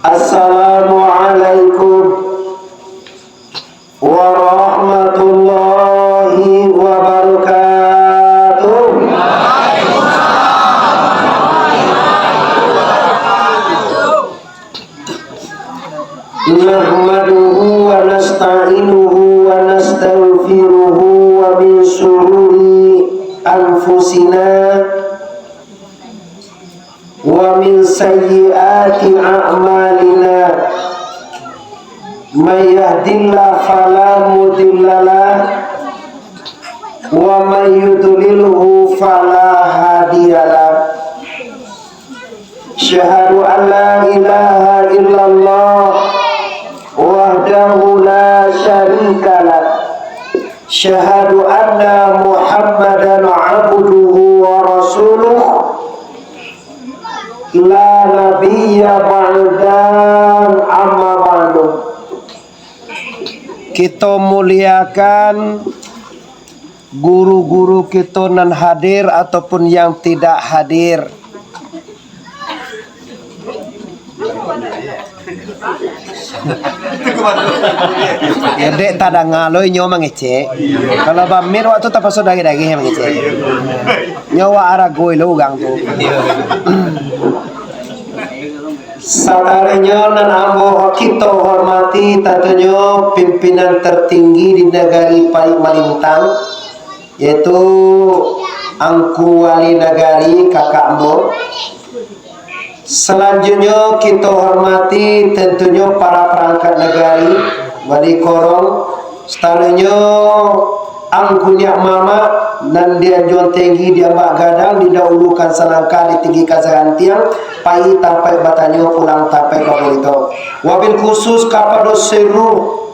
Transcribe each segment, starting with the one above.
Assalamualaikum warahmatullahi wabarakatuh. Nahmaduhu wa nasta'inuhu wa nastaghfiruhu wa min shururi anfusina wa min sayyiati a'malina. May yahdihillahu fala mudhillalah wa may yudlilhu fala hadiyalah. Syahadu an la ilaha illallah wahdahu la syarikalah. Syahadu anna Muhammadan abduhu wa rasuluh la nabiyya ba'dan amma ba'du. Kita muliakan guru-guru kita nan hadir ataupun yang tidak hadir. Ya dek tada ngaloi nyo mangece. Kalau bamir waktu tak pasal dagi-dagi yang mangece. Nyawa aragoi lo gang tu. Saudarinya dan ambo kita hormati tentunya pimpinan tertinggi di negari Malintang, yaitu Angku Wali Nagari kakak ambo. Selanjutnya kita hormati tentunya para perangkat negari Wali Korong, setelahnya Angku Nyak Mama dan dia jual tinggi dia mbak gadang didahulukan selangkah ditinggikan segantiang pai tampai batanya pulang tampai babolito. Wabil khusus kepada seluruh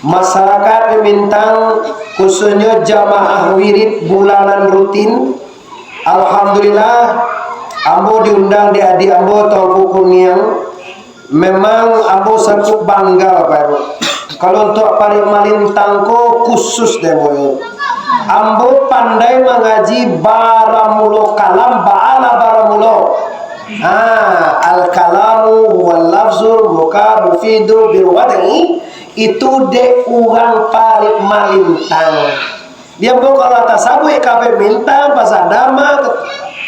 masyarakat Pemintang, khususnya jamaah wirid bulanan rutin. Alhamdulillah ambo diundang di adik ambo Tauku Kuniang. Memang ambo sangat bangga Bapak Ibu. Kalau untuk Paling Malintang ko khusus deh boy. Ambo pandai mengaji baramulo kalam ba'ala baramulo. Al kalamu wal lafzul muka mufidu bil wada'i. Itu de orang Paling Malintang. Dia mau kalau atas sabu kafe Mintang pasar dama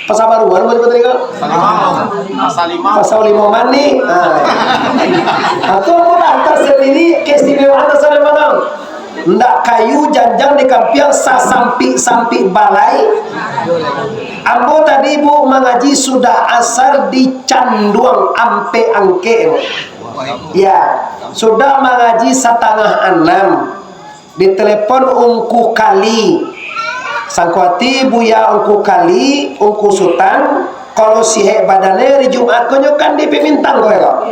pasar baruan boleh betul kan? Pasal lima mani. Atau mau antar sendiri keistimewaan pasal lima tahun. Ndak kayu janjang di kampiang sampi balai. Ambo tadi bu mengaji sudah asar di Canduang ampe angke. Ya, sudah mengaji 5:30. Ditelepon ungku kali. Sangkuati buya ungku kali, ungku sultan. Kalau sihe badannya di Jumat konyo kan di Pemintang kowe kok.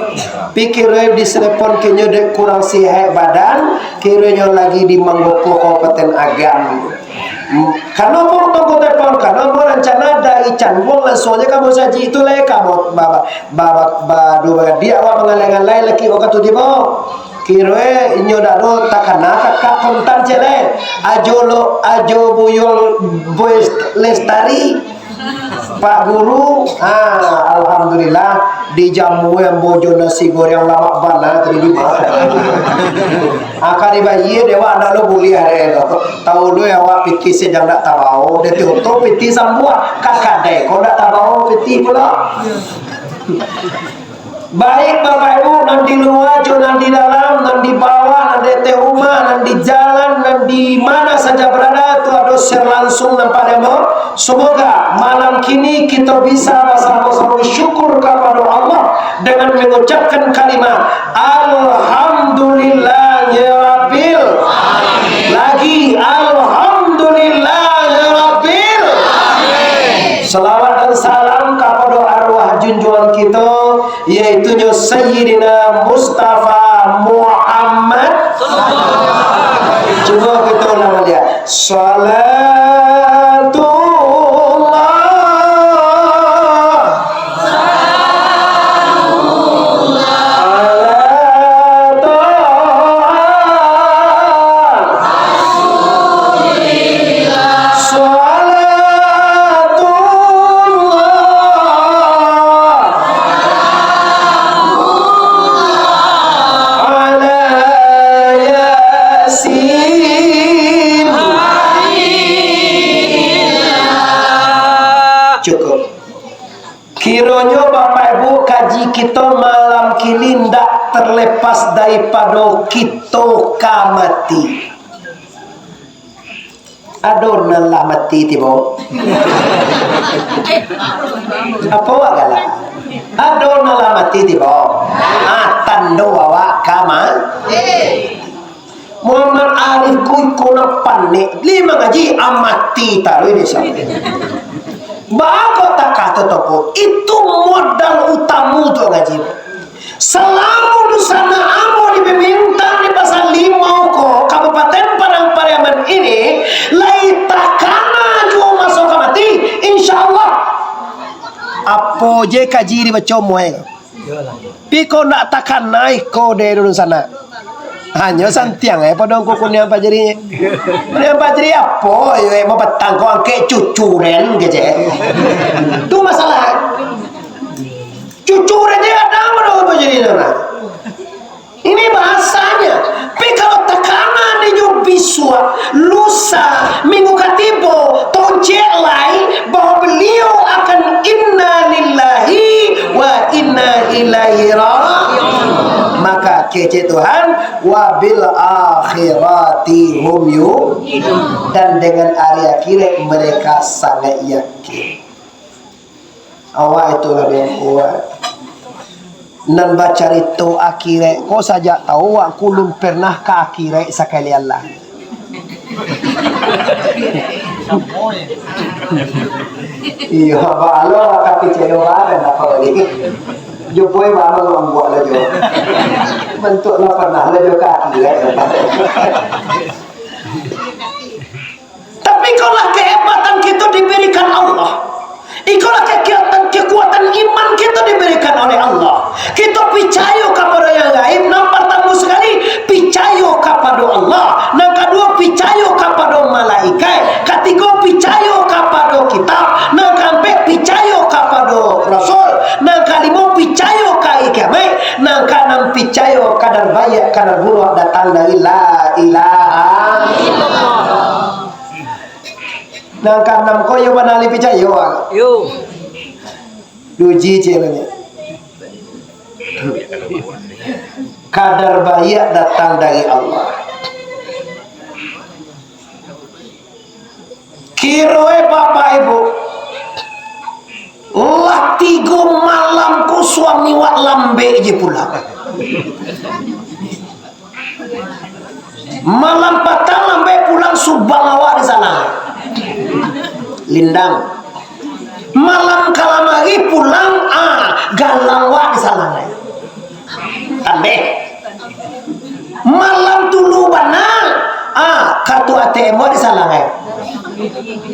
Pikirnya di telepon kenyo dek kurang sihe badan, kiranya lagi di Manggopo Kabupaten Agam. Karena mau tunggu telepon, karena mau rencana dari Canduang langsungnya kamu saji itu leh kamu baba dia awak mengalengan lain lagi okat tu di bawah. Kira inyo daro takana kakak kontan cele ajo buyol boy lestari Pak Guru. Alhamdulillah dijamu yang bojo nasi goreng lama bana tadi di bawah. Akari bayi dewa anak lo boleh hari itu. Tahu lo yang awak piti sedang tak tahu. Dia tutup piti sambua kakak deh. Kau tak tahu piti pula. Baik Bapak Ibu, nan di luar, nan di dalam, nan di bawah, nan di rumah, nan di jalan, nan di mana saja berada, itu ada share langsung nampak demo. Semoga malam kini kita bisa bersama-sama syukur kepada Allah dengan mengucapkan kalimat Alhamdulillahirabbil alamin. Lagi Alhamdulillahirabbil alamin. Salawat dan salam kepada arwah junjungan kita, yaitu Sayyidina Mustafa Muhammad. Coba kita ulang dia. malam kini ndak terlepas daripada kita kamati. Adon lah mati tiba. Apa agala? Adon lah mati tiba. Tando awak kama. Muhammad Arif kuna panik 5 ngaji amati taruh ini sampai. Bago tak kata topo itu modal utama untuk ngaji. Selama di sana amo di Pemintang di pasal 5 ko Kabupaten Padang Pariaman ini lai takana jo masuk ke mati insyaallah. Apa je kaji di baca moe. Piko nak takkan naik ko de dulu sana. Hanya santiang pada kuku ni apa jadi? Ni apa jadi apa? Mau petang kau angkat cucuren gitu. Tu masalah. Cucuren dia ada apa jadi orang? Ini bahasanya. Tapi kalau tekanan di biswa lusa minggu ketibo toncek lain bahwa beliau akan inna lillahi wa inna ilaihi raji'un. Maka kece Tuhan wabil akhirati hum yuqinun, dan dengan hari akhir mereka sangat yakin. Awak itu lebih kuat. Nan baca itu akhir, kau saja tahu aku belum pernah ke akhir sekali Allah. Iya, balo kaki cewek ada apa lagi? Jupoi mama ngomong buat aja. Bentuk lo pernah aja kaki ya. Tapi kalau kehebatan kita diberikan Allah, ikulah kekuatan iman kita diberikan oleh Allah. Kita percaya kepada yang gaib. Nampak tamu sekali percaya kepada Allah. Yang kedua percaya kepada malaikat. Ketiga percaya kepada kitab. Yang keempat percaya kepada Rasul. Yang kelima percaya ke kiamat. Yang keenam percaya kadar baik kadar buruk datang dari la ilaha illallah. Yang keenam kau yang mana lebih percaya? Yo. Duji celanya. Kadar baik datang dari Allah. Kiroe bapak ibu, lah 3 malam ku suami wak lambe je pulang. Malam patang lambe pulang subang awak di sana. Lindang. Malam kalamari pulang galang wak di sana. Tande. Malam dulu bana kartu ATM wak di sana.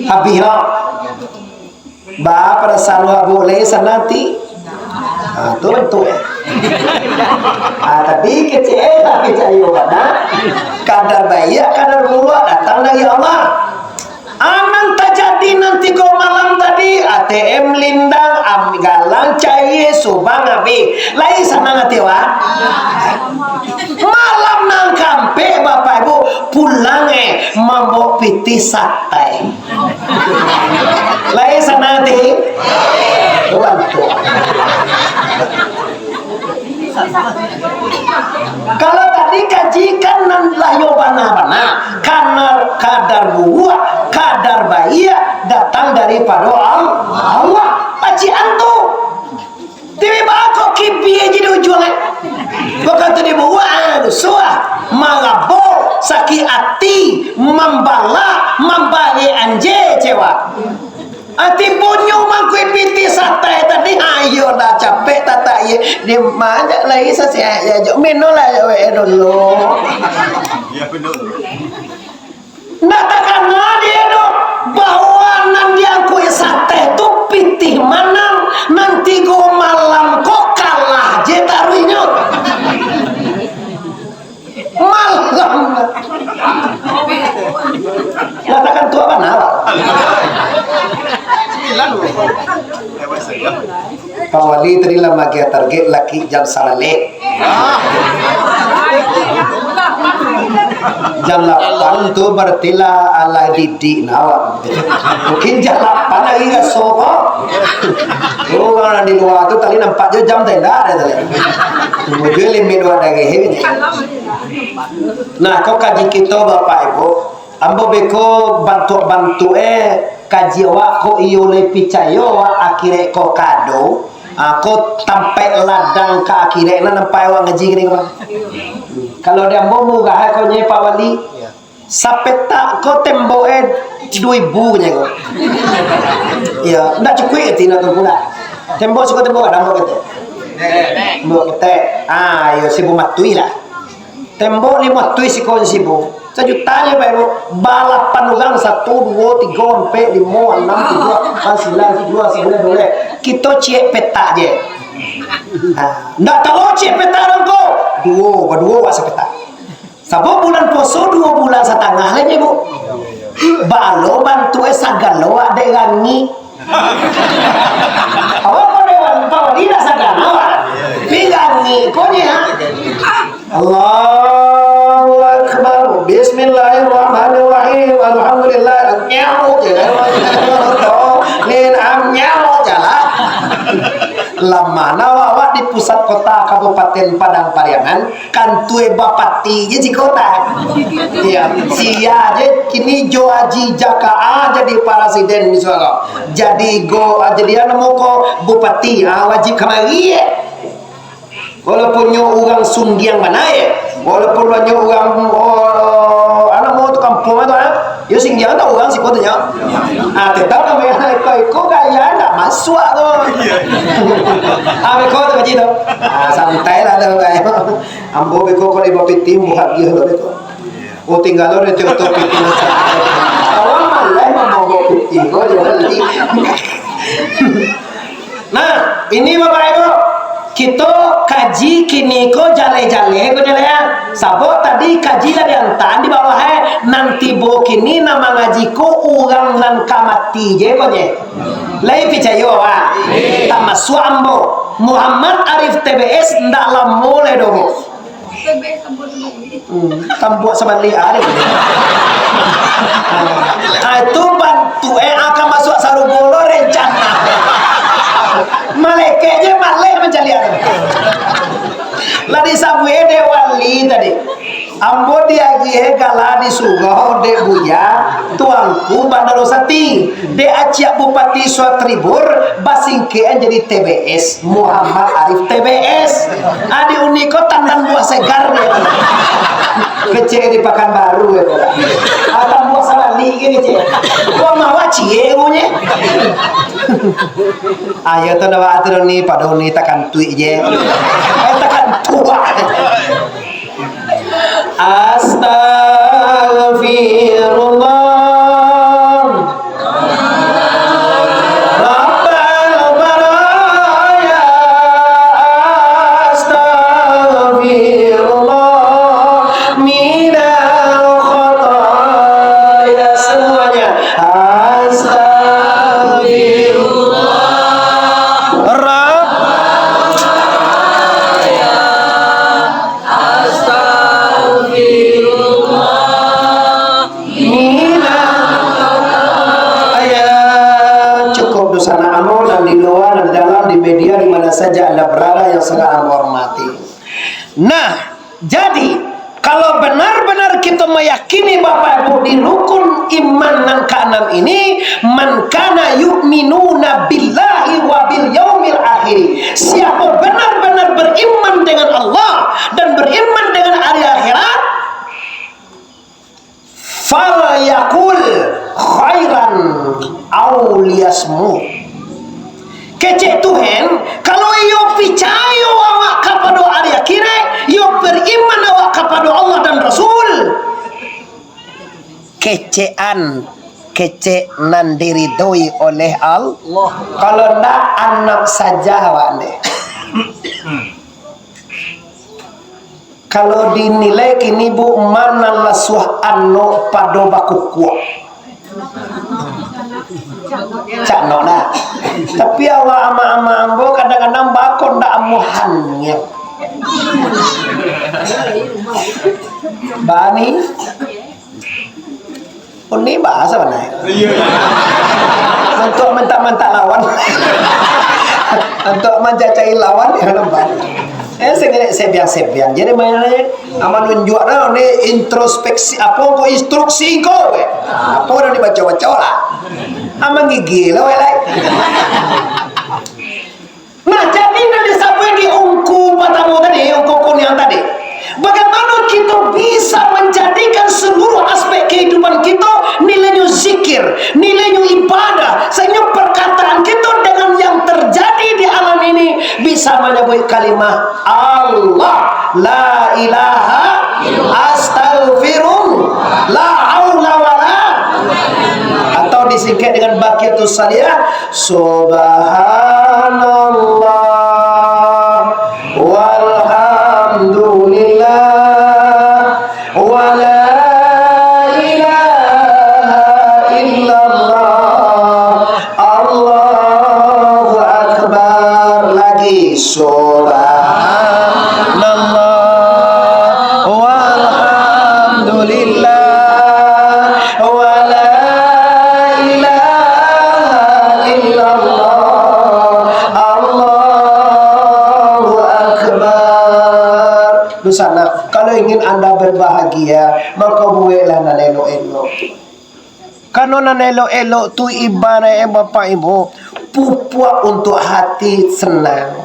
Habihok ba pada salwa boleh sanati tu tapi kecil tapi cayo bana kadar baik kadar buruk datang dari Allah. Aman terjadi nanti kau malam tadi ATM lindang galang cair subang abi lain sana ngati wa malam nang kampe bapak ibu pulang mabok piti satai lain sana ngati bantu. Kalau tadi kajikan nan layo bana-bana karena kadar buah kadar baik datang daripada Allah. Aji antu tiba kok kibi aja di ujungnya bukan tu dibuat suah malabo sakit hati membala membagi anje cewa ati bunyo mangkui piti satai tadi ayo dah capek tata ye di mana lagi saya ya jo menola ya we dulu ya benar nak takkan dia do bahwa nan dia kui satai tu piti mana nanti go malam kok kalah je taruhnya malam katakan tu apa nawa Kawali terilah magia target laki jam salale. Jam 8 tu bertilah ala didik nawak. Mungkin jam 8 lagi ke sofa. Oh, kalau di luar tu tadi nampak je jam tenda ada tadi. Mungkin limit dua lagi. Nah, kau kaji kita Bapak Ibu, ambo beko bantu kaji awak ko iyo le picayo awak akhirnya ko kado. Aku tampai ladang ke akhirnya nampai awak ngaji gini Bang. Kalau dia mau mugah kau nyai Pak Wali, sampai tak kau tembok 2,000 nya kau. Ya, ndak cukup itu nak tu pula. Tembok suka tembok ada tembok kita. Tembok kita. Ya sibu matui lah. Tembok 5 tui si kau sibu. Sejutanya Pak Ibu, balapan orang 1, 2, 3, 4, 5, 6, 7, 8, 9, 10, 12. Kita cek peta je. Ndak tahu cek peta dong kau. Dua wasa peta. Sabo bulan poso 2 bulan setengah lagi Bu. Balo bantu sagalo ada rangi. Awak kau dewan kau tidak sagalo. Pigangi kau nya. Allahu Akbar. Bismillahirrahmanirrahim. Alhamdulillah. Nyamuk je. Nyamuk jalan. Lama awak di pusat kota Kabupaten Padang Pariaman kan tue bapati je di kota. Ya, sia je kini Jo Haji Jaka jadi presiden misalnya. Jadi jadi nemu ko bupati wajib kemari ya. Walaupun nyo orang Sunggiang mana ya, walaupun nyo orang anak mau tu kampung itu yo Singgiang tu orang si kotanya. Tetap namanya kau kaya nak masuk tu. Kau tu macam tu. Santai lah tu kaya. Ambo beko kau ibu piti buat dia tu itu. Oh tinggal orang itu piti. Awak malah mau bawa piti kau jangan lagi. Nah, ini Bapak Ibu. Kita kaji kini ko jale-jale ko jale ya. Sabot tadi kaji lah diantar di bawah nanti bo kini nama ngaji ko orang nan kamati je ko je. Lai picayo tak masuk ambo. Muhammad Arif TBS ndak lamo le dobo. Tambuk sebalik ada. Itu bantu akan masuk sarugolo rencana. Maleknya malek mencalian. Ladi sabu de wali tadi. Ambo dia gie gala di Sugo de Buya tuangku Bandarosati de Aceh Bupati Suatribur basingke jadi TBS Muhammad Arif TBS adi uniko tandan buah segar ya. Kece di Pekanbaru ya. Atau buah salali gini ce. Kok mawa cie ngunya. Ayo tu nawa aturan ni pada ni takkan tuik je. Takkan tua. Astaghfirullah. Saja Anda berada yang sangat Anda hormati. Nah, jadi kalau benar-benar kita meyakini Bapak Ibu di rukun iman yang keenam ini, man kana yu'minuna billahi wa bil yaumil akhir. Siapa benar-benar beriman dengan Allah dan beriman dengan hari akhirat, fal yakul khairan aw liyasmut. Kecek Tuhan, kalau yo percaya awak kepada hari akhirat, yo beriman awak kepada Allah dan Rasul, kecean kecek nan diridhoi oleh Allah. Kalau ndak anak saja awak deh. Kalau dinilai kini bu mana lasuh anu pada baku kuat. Cak nona. Tapi awak ama-ama ambo kadang-kadang bakon ndak amuhannya. Bani ini bahasa mana ya? Untuk mentak-mentak lawan. Untuk menjajai lawan ya nampak. Sebiang. Jadi mainnya aman nunjuk dah ni introspeksi apa kau instruksi kau. Apa dah dibaca-baca lah. Aman gigi lah like. Nah, jadi nanti sampai di ungku matamu tadi, ungku kuning tadi. Bagaimana kita bisa menjadikan seluruh aspek kehidupan kita nilainya zikir, nilainya ibadah, sehingga perkataan kita dengan yang terjadi di alam ini bisa menyebut kalimat Allah, la ilaha, astaghfirullah, la haula wala, atau disingkat dengan baqiyatus salihah, subhanallah walhamdulillah wa la ilaha illallah Allahu akbar. Lagi subhanallah walhamdulillah wa la ilaha illallah Allahu akbar. Dosana, kalau ingin anda berbahagia, maka buatlah nan elok-elok. Kalau nan elok-elok tu ibarat bapak ibu, pupuk untuk hati senang.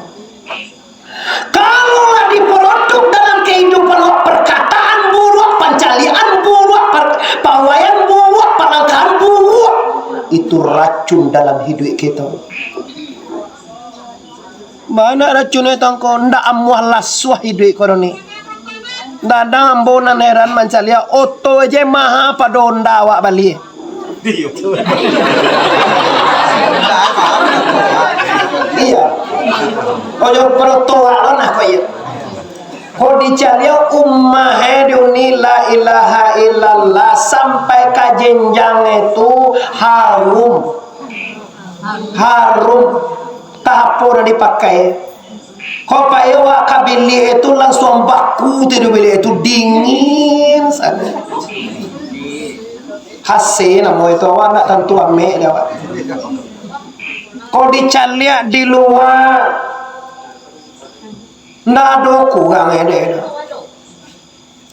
Kalau diproduk dalam kehidupan perkataan buruk, pencalian buruk, pawaian buruk, pelanggaran buruk, itu racun dalam hidup kita. Mana racunnya tangko ndak amuah lasuah hidup kau ni. Ndak ambonan heran mancalia oto aja maha padonda awak bali. Iya. Ojo pertoa lah kau ya. Kau dicalia ummah dunia la ilaha illallah sampai ke jenjang itu harum. Tahap dah dipakai. Kau pakai kabili itu langsung baku tu beli itu dingin sangat. Hasil nama itu awak nak tentu ambil dia awak. Kau dicaliak di luar, ndak ada kurang ada.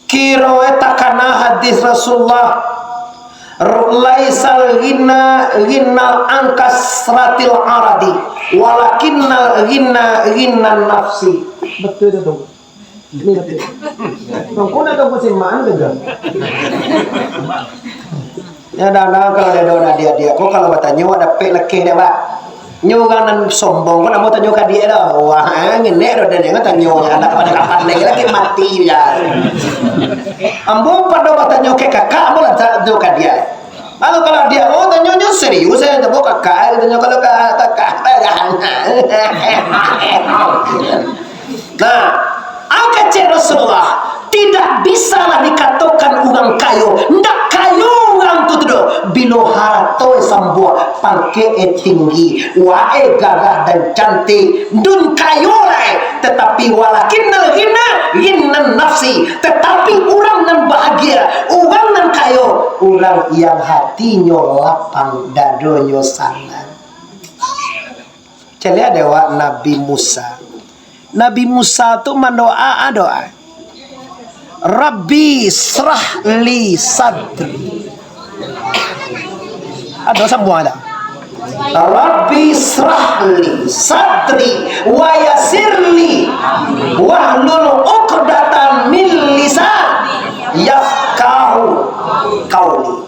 Kira takana hadis Rasulullah, laisal ghina angkasratil aradi, walakinnal ghina nafsi. Betul itu dong. Ini betul. Kau nak tahu musim mana juga? Ya dah kalau dia. Kau kalau bertanya ada pek lekeh dia pak. Nyurangan sombong, kau nak mau tanya ke dia dah. Wah, ini dah dia nggak tanya ya. Nak pada kapan lagi mati ya. Ambo pada bertanya ke kakak, ambo lah tanya ke dia. Lalu kalau dia, oh tanya serius saya tak kakak, tanya kalau kakak Nah, angkat Rasulullah tidak bisalah dikatakan orang kayo, ndak kayo orang tu tu bilo harto sambuah pangke tinggi, wae gagah dan cantik, dun kayo lai, tetapi walakinnal ghina nafsi, tetapi orang nan bahagia, orang nan kayo, orang yang hatinya lapang, dadonya sangat. Jadi ada Nabi Musa. Nabi Musa tu mendoa doa. Rabbi srah li sadri. Ada semua ada. Rabbi srah li sadri wa yassirli wahlul 'uqdatam min lisan yafqahu qauli.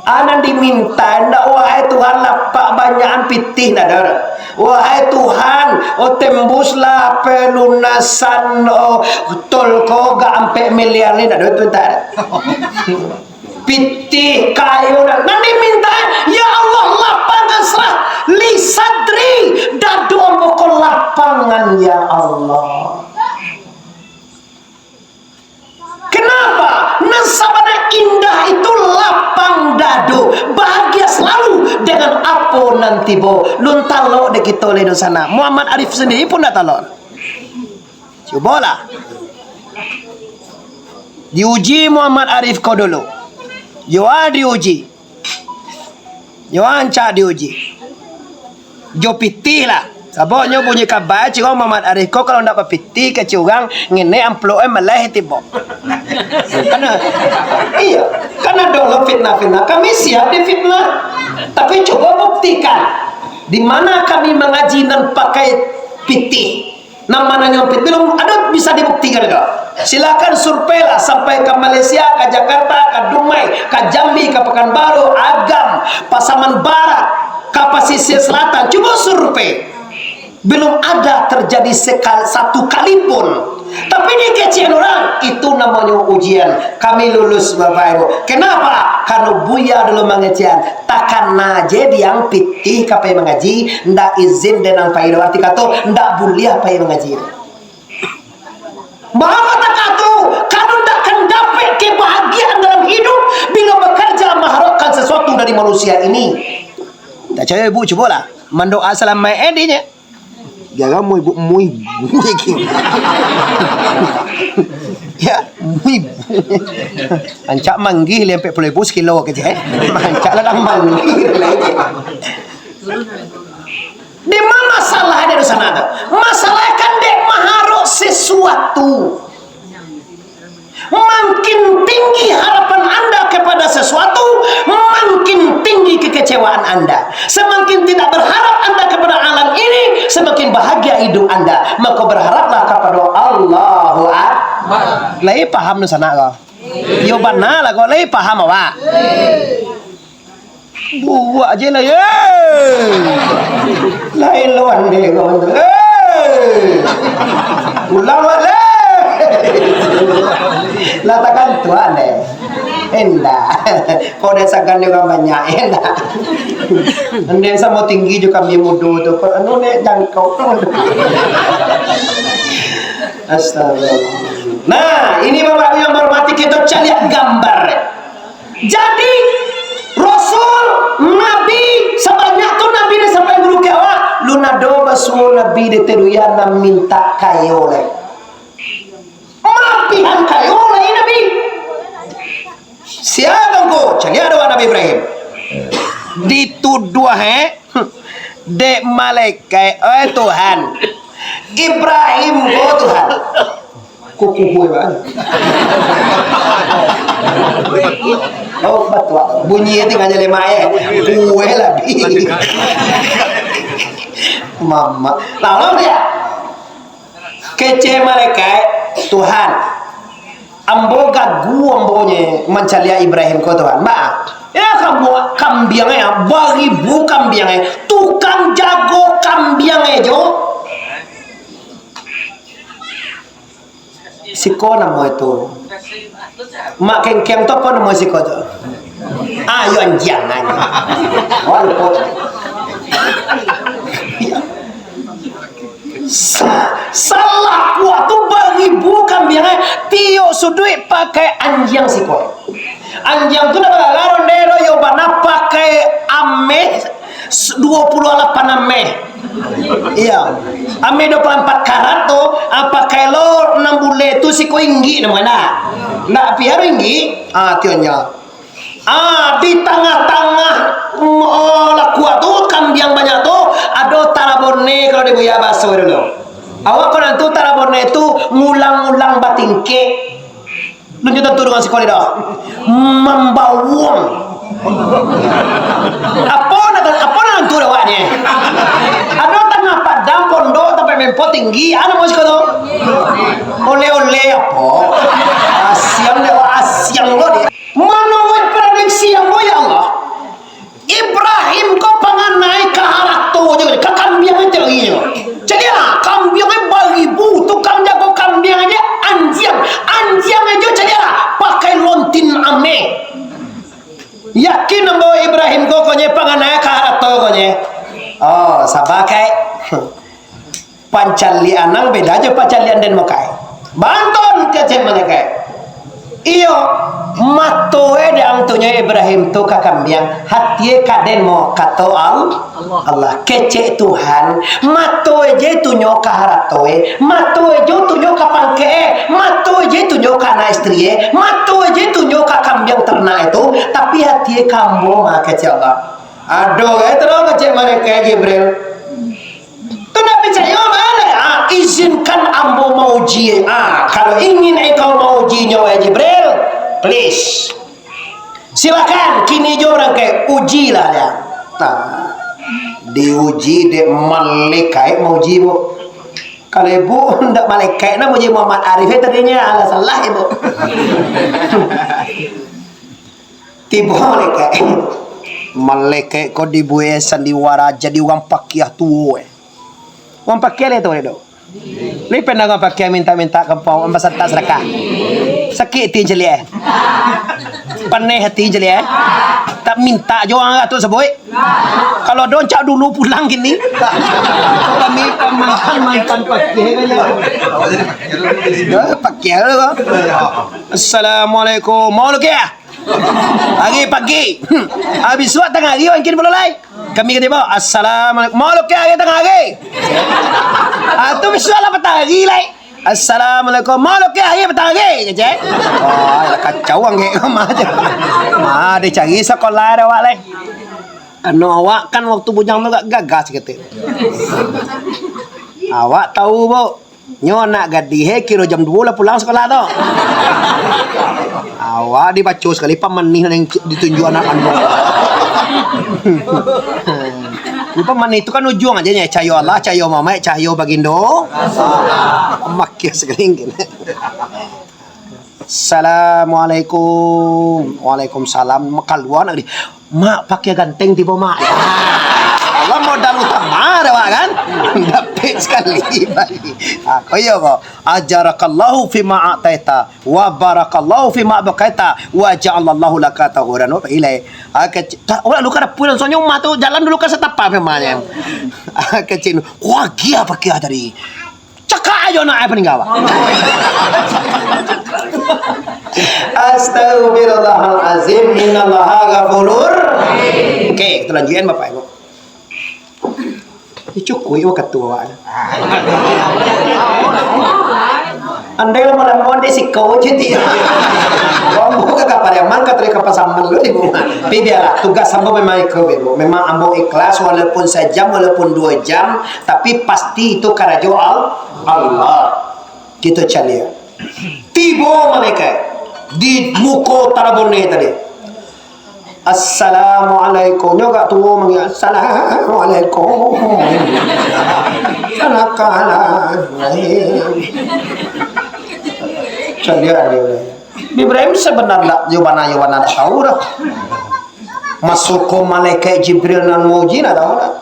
Ana diminta ndak wahai Tuhan lapak banyakan pitih ndak ada. Wahai Tuhan, tembuslah pelunasan tol ko ga ampe miliar ni ndak ada tak. Pitih kayu dah. Nanti minta ya Allah lapangan serah li sadri dadu moko lapangan ya Allah. Kenapa? Nasabana indah itu lapang dadu, bahagia selalu dengan apa nanti bo. Lun talok de kita le sana. Muhammad Arif sendiri pun dah talok. Cubalah. Diuji Muhammad Arif kau dulu. Yoa diuji. Yoa ancak diuji. Jo pitih lah. Saboknya bunyi kabar cikgu Muhammad Arif kau kalau ndak pitih ke curang ngene amplop malah tiba. Karena iya, karena dulu fitnah-fitnah kami siap difitnah. Tapi coba buktikan di mana kami mengaji dan pakai pitih. Namanya nyompit belum ada bisa dibuktikan enggak? Silakan survei lah sampai ke Malaysia, ke Jakarta, ke Dumai, ke Jambi, ke Pekanbaru, Agam, Pasaman Barat, ke Pesisir Selatan. Coba survei. Belum ada terjadi satu kali pun. Tapi ini kecian orang, itu namanya ujian. Kami lulus Bapak Ibu. Kenapa? Karena Buya dulu mengecian. Takkan naje yang pitih kapai mengaji, ndak izin dengan paido. Arti kata ndak boleh apa mengaji. Bahwa tak kata, kalau ndak akan dapat kebahagiaan dalam hidup bila bekerja mengharapkan sesuatu dari manusia ini. Tak percaya ibu cobalah. Mendoa salam mai edinya. Jangan muy ya muy ancak manggih lempek puluh ribu sekilo kerja ancak lah manggih lagi. Di mana masalahnya di sana ada? Masalah kan dek mengharap sesuatu. Makin tinggi harapan Anda kepada sesuatu, makin tinggi kekecewaan Anda. Semakin tidak berharap Anda kepada alam ini, semakin bahagia hidup Anda. Maka berharaplah kepada Allahu Akbar. Lai paham nu sana kau? Yo bana lah kau lai paham awak? Buat aja lah ye. Lai luan deh kau. Ulang wala. Latakan Tuhan deh. Endah. Kau desakan juga banyak endah. Anda sama tinggi juga kami mudu tu. Anu nek jangkau tu. Astagfirullah. Nah, ini Bapak yang hormati kita lihat gambar. Jadi Rasul, Nabi sebanyak tu Nabi ni sampai guru kawa, lunado basu Nabi de teruyana minta kayo le. Mapihan kayo le Nabi. Siapa engkau? Cari ada Nabi Ibrahim. Dituduh de malaikat Tuhan. Ibrahim kau Tuhan. Kuku kue bang. Oh betul. Bunyi itu nggak jadi mae. Kue lagi. Mama. Lalu dia kece malaikat Tuhan. Ambo gagu ambonya mencalia Ibrahim kau Tuhan. Maaf. Ya kamu kambiangnya baribu kambiangnya tukang jago kambiangnya jo. Siko nama itu. Mak kengkeng tu apa nama siko tu? Ayo anjang aja. Oh lupa. Salah waktu beribu kambingnya tio sudui pakai anjang siko. Anjang tu nak laron dero yo bana pakai ame 28 ame. Iya. Ame 24 karat tu pakai lo 6 bulan tu siko inggi namanya. Nak biar inggi tionya. Di tengah-tengah lakuat tu kambing banyak tu ada tarabone kalau di Buya Baso dulu. Awak kalau tu tarabone tu ngulang-ngulang batingke. Lu nyata tu dengan sekolah dah. Membawang. Apa nak tu awaknya? Ada tengah padang pondok tapi mempo tinggi. Ada mau sekolah tu? Oleh-oleh apa? Asyam dia asyam lo dia. Menurut prediksi yang ya Allah, Ibrahim kau pengen naik ke harat tu je, ke kambing itu lagi. Jadi lah, kambingnya beribu, tukang jago kambing aja anjing aja jadi lah, pakai lontin ame. Yakin bahwa Ibrahim kau konye pengen naik ke harat tu konye. Oh, sabakai pancali anang beda aja pancalian dan mokai. Banton kecil mereka. Iyo matoe yang tunya Ibrahim tu kakambing hati kaden mo kato Allah kece Tuhan matoe je tunyo kaharatoe matoe je tunyo kapangke matoe je tunyo kana istrie tapi hati kambo maka Allah. Aduh, terus kecil mereka Jibril. Tu nak percaya mana? Izinkan ambo mau uji. Kalau ingin engkau mau uji nyawa Jibril, please. Silakan kini jo orang kayak ujilah dia. Diuji dek malaikat mau uji bu. Kalau ibu hendak malaikat nak uji Muhammad Arif tadinya ala salah ibu. Tiba malaikat kau dibuat sandiwara jadi orang pakiah tua. Orang pakiah itu itu. Ni pernah orang pakiah minta-minta ke pau ambasad tak sedekah. Sakit hati jeli Panai hati jeli tak minta jo orang tu sebut. Kalau doncak dulu pulang gini. Kami mantan pakiah kaya. Pakiah tu. Assalamualaikum. Mau lu ke? Pagi. Habis suat tengah hari mungkin belum lain. Kami kata bawa assalamualaikum. Mau lu ke hari tengah hari? Tu bisuat lah petang hari lain. Assalamualaikum. Mau lu ke hari petang hari? Kecik. Kacau orang ke rumah je. Dia cari sekolah ada awak lain. Awak kan waktu bujang tu gagas kata. Awak tahu bu. Nyo nak gadih kira jam 2 lah pulang sekolah tu. Awak dibaca sekali pemanih yang ditunjuk anak anda. Pemanih itu kan ujung aja nya cahaya Allah, cahaya mama, cahaya bagindo. Makia sekali gini. Assalamualaikum. Waalaikumsalam. Makaluan lagi. Mak pakai ganteng tiba mak. Allah modal utama dah kan. Dapat sekali bagi. Kaya kau ajarakallahu fima ataita wa barakallahu fima baqaita wa ja'alallahu laka tahuran wa ilai. Orang lu kada pulang soalnya mak tu jalan dulu ke setapa memangnya. Kecil. Wah gia pakai tadi. Cakap aja nak apa ni kau. Astaghfirullahalazim innallaha ghafurur. Okey, kita lanjutkan Bapak Ibu. Cukup waktu tua. Andai lah malam mau desi kau jadi. Kau buka kapal yang mana katanya kapal saman lu ibu. Biarlah tugas ambo memang ikut ibu. Memang ambo ikhlas walaupun sejam walaupun 2 jam, tapi pasti itu karena Allah. Kita cari. Tiba malaikat di muka tarabone tadi. Assalamualaikum. Nyo gak tuwo mangi assalamualaikum. Sanakala. Celia dia. Ibrahim sebenarnya jawaban tahu dah. Masuk ke malaikat Jibril nan muji nak tahu dah.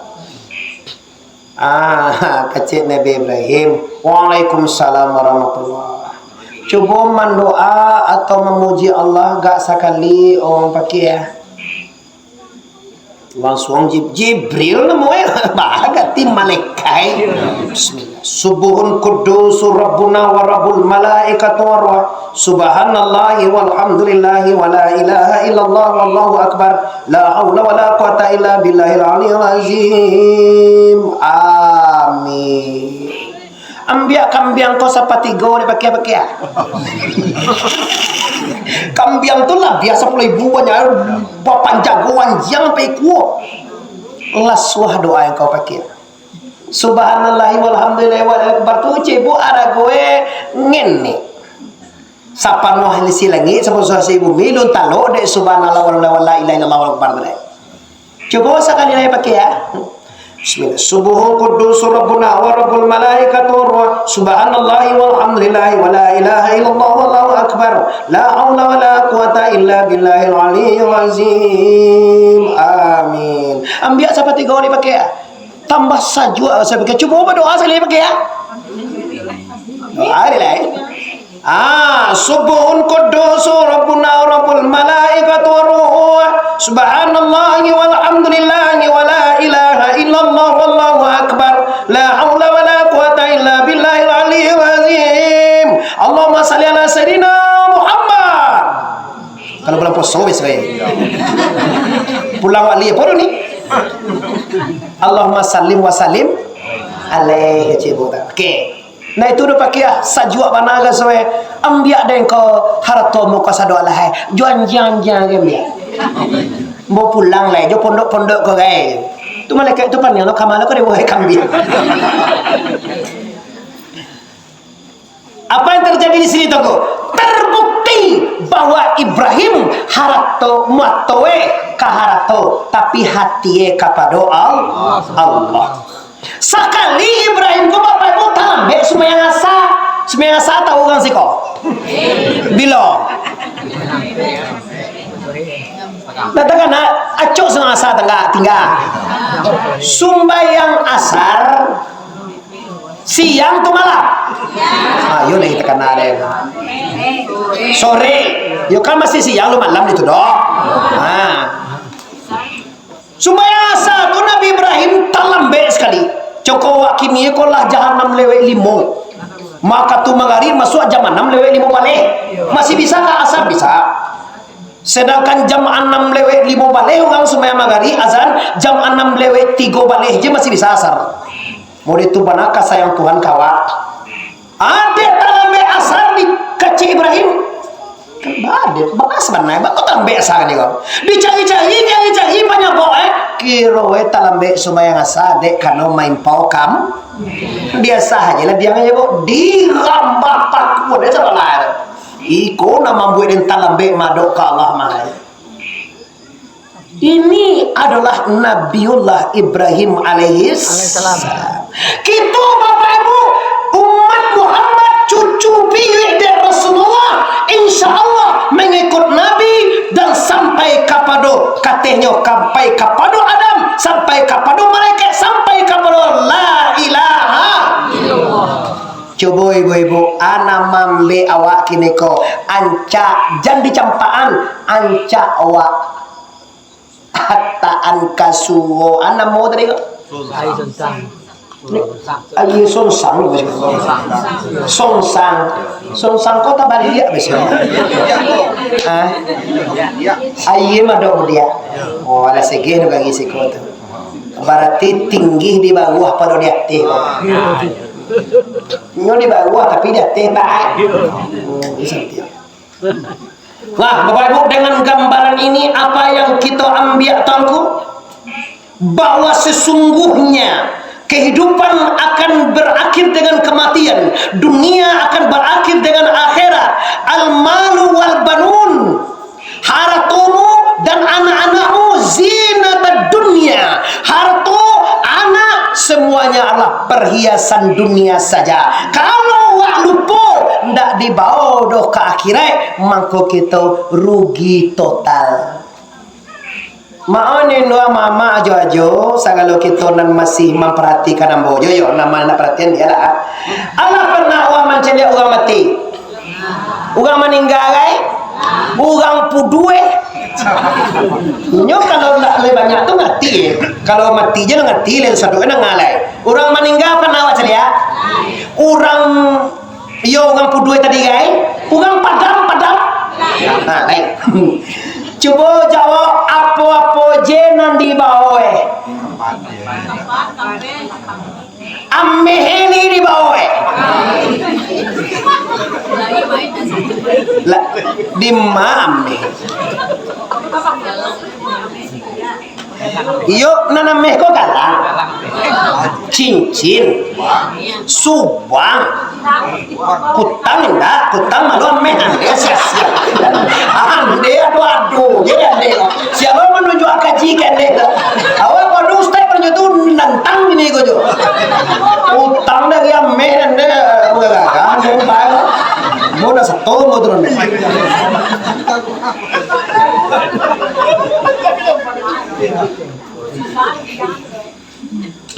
Kecil Nabi Ibrahim. Waalaikumsalam warahmatullahi. Cuba mendoa atau memuji Allah gak sekali orang pakai ya. Langsung Jibril namanya bahagia tim malaikat. Bismillah. Subuhun kudusur rabbuna wa rabbul malaikatu wa ruh. Subhanallahi walhamdulillahi wa la ilaha illallah wallahu akbar. La haula wa la quwata illa billahil aliyyil azim. Amin. Ambiak kambiang kau sapati go ni pakai. Kambiang tu lah biasa pulai buahnya bapan jagoan yang peku. Laswah doa yang kau pakai. Subhanallahi walhamdulillahi wal akbar tu cebu ada gue ngene. Sapa no halisi langit sapa suasi bumi lun talo de subhanallah wala ilaha illallah wal akbar. Coba sekali lagi pakai ya. Bismillah. Subuhun kudusur rabbuna wa rabbul malaikatu wa subhanallahi walhamdulillahi wa la ilaha illallah wallahu akbar. La haula wa la quwata illa billahil aliyyil azim. Amin. Ambiak seperti kau ni pakai ya. Tambah sajwa saya pakai. Cuba berdoa sekali pakai ya. Doa ni lah. Subuhun kudusur rabbuna wa rabbul malaikatu wa ruh. Subhanallahi walhamdulillahi wa la ilaha illallah wallahu akbar. La haula wa la quwata illa billahil aliyyil azim. Allahumma salli ala sayyidina Muhammad. Kalau pulang poso biasanya. Pulang wali apa ni? Allahumma sallim wa sallim alaihi cibuta. Okey. Nah itu udah pakai sajwa banaga soe ambiak den ko harto mo kasado alahai juan jang jang gembia Mau pulang lah, jo pondok-pondok kau gay. Tu malaikat tu pandang lo kamala kau dia buat kambing. Apa yang terjadi di sini toko? Terbukti bahwa Ibrahim harato matoe kaharato, tapi hatiye kepada Allah. Sekali Ibrahim ko bapak ibu tambe sumayang asa tahu kan sih kok? Bilo. Katakan acok sama asa tinggal. Sumbayang asar siang tu malam. Ayo nih tekan ada. Sore, yo kan masih siang lu malam itu dong. Sumbayang asar tu Nabi Ibrahim talambe sekali. Cokowak kini kolah jahanam lewek limo. Maka tu mengalir masuk jam 6 lewek 5 balik. Masih bisa ke asar bisa. Sedangkan jam 6 lewek 5 balik orang semua magari azan jam 6 lewek 3 balik je masih bisa asar. Mau itu banaka sayang Tuhan kawat. Ada talambe asar di kecil Ibrahim. Kan ada bakas benar bakal talambe asar ni kau. Dicari banyak kiro talambe sumayang asar dek kano main pau kam. Biasa aja lah dia nganya kok dirambat takut dia salah. Iko nama buat dan talambe madok ke Allah mahal. Ini adalah Nabiullah Ibrahim alaihissalam. Kita bapak ibu umat Muhammad cucu pilih dari Rasulullah, insya Allah mengikut Nabi dan sampai kepada katanya sampai kepada Adam, sampai kepada malaikat, sampai kepada la ilaha illallah. Coba ibu-ibu ana mambe awak kini ko anca jan dicampaan anca awak hataan kasuwo ana mau tadi ko Ayi sonsang kota balik dia besok. Ayi madok dia. Oh ada segi nu kaki sikot. Berarti tinggi di bawah pada dia teh. Nyo di bawah tapi dia teh baik. Wah, Bapak Ibu, dengan gambaran ini apa yang kita ambil tahu? Bahwa sesungguhnya kehidupan akan berakhir dengan kematian, dunia akan berakhir dengan akhirat. Al-malu wal banun, hartamu dan anak-anakmu zinatad dunia. Harta, anak, semuanya adalah perhiasan dunia saja. Kalau wak lupa ndak dibawa doh ke akhirat, maka kita rugi total. Maonin doa mama ajo-ajo sagalo kita nan masih memperhatikan ambo yo nama nak perhatian dia lah. Allah pernah wa mencelia orang mati. Orang meninggal kai? Orang pudue. Nyo kalau nak lebih banyak tu ngerti. Kalau mati je ngerti le satu kena ngalai. Orang meninggal pernah wa celia? Orang yo orang pudue tadi kai? Orang padam. Nah, baik. Coba jawab apa-apa jenan di bawah. Ameh ini di bawah. Lah di mana ameh? Iyo nanameh kok galang. Cincin. Subang. Kutang enggak, kutang malu ameh ande sia-sia. Ande aduh. Jadi ande. Siapa menuju akaji kan ande. Awak kalau ustaz menyentuh nantang ini kok jo. Utang dah yang ameh ande gagah mau bayar. Mau dah satu mau turun.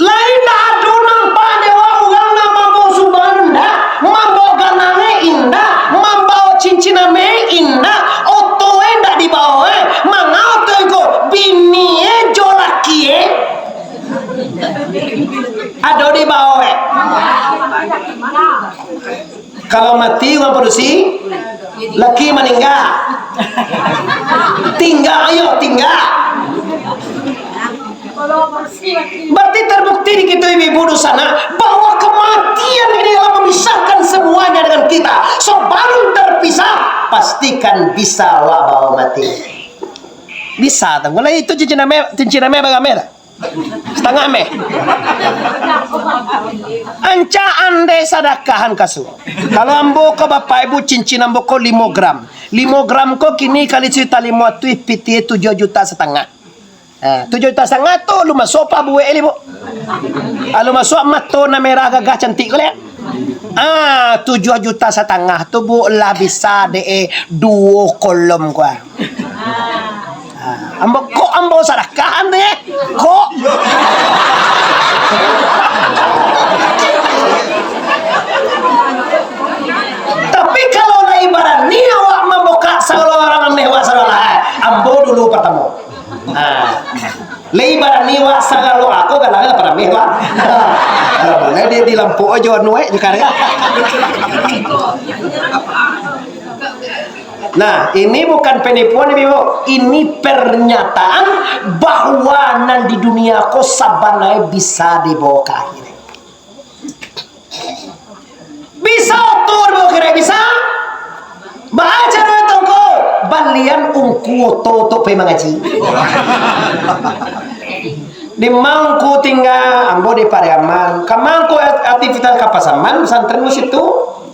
Lain adu nampak dewa ugang nama bosu banda, mambo ganange indah, mambo cincin ame indah, oto endak dibawa, mangau tego binie jolakie, ado dibawa. Kalau mati uang produksi, laki meninggal, tinggal. Berarti terbukti di kita ibu di sana bahwa kematian ini adalah memisahkan semuanya dengan kita. Sebelum terpisah, pastikan bisa bawa mati. Bisa tuh. Kalau itu cincin ame berapa dah? Setengah me. Anca ande sedekahan kasu. Kalau ambo ko bapak ibu cincin ambo ko 5 gram. 5 gram ko kini kali cerita 5 tuh piti 7,5 juta. 7,5 juta tuh lu masuk apa buwe eli bu? Lu masuk mato na merah gagah cantik kali. 7,5 juta tuh bu lah bisa de 2 kolom gua. Ambo sedekahan deh kok. Tapi kalau na ibarat ni awak membuka seorang dewa salah, ambo dulu pertama. Ibarat ni awak sagalo aku kadang-kadang pernah mehwa. Boleh dia di lampu aja nuai karya. Nah, ini bukan penipuan ibu, ini pernyataan bahwa nan di dunia ko sabanai bisa dibawa ke akhir. Bisa tur bawa kira bisa. Baca doa tongko, balian ungku to pe mengaji. Di mangku tinggal ambo di Pariaman, kamangku aktivitas kapasaman pesantren situ,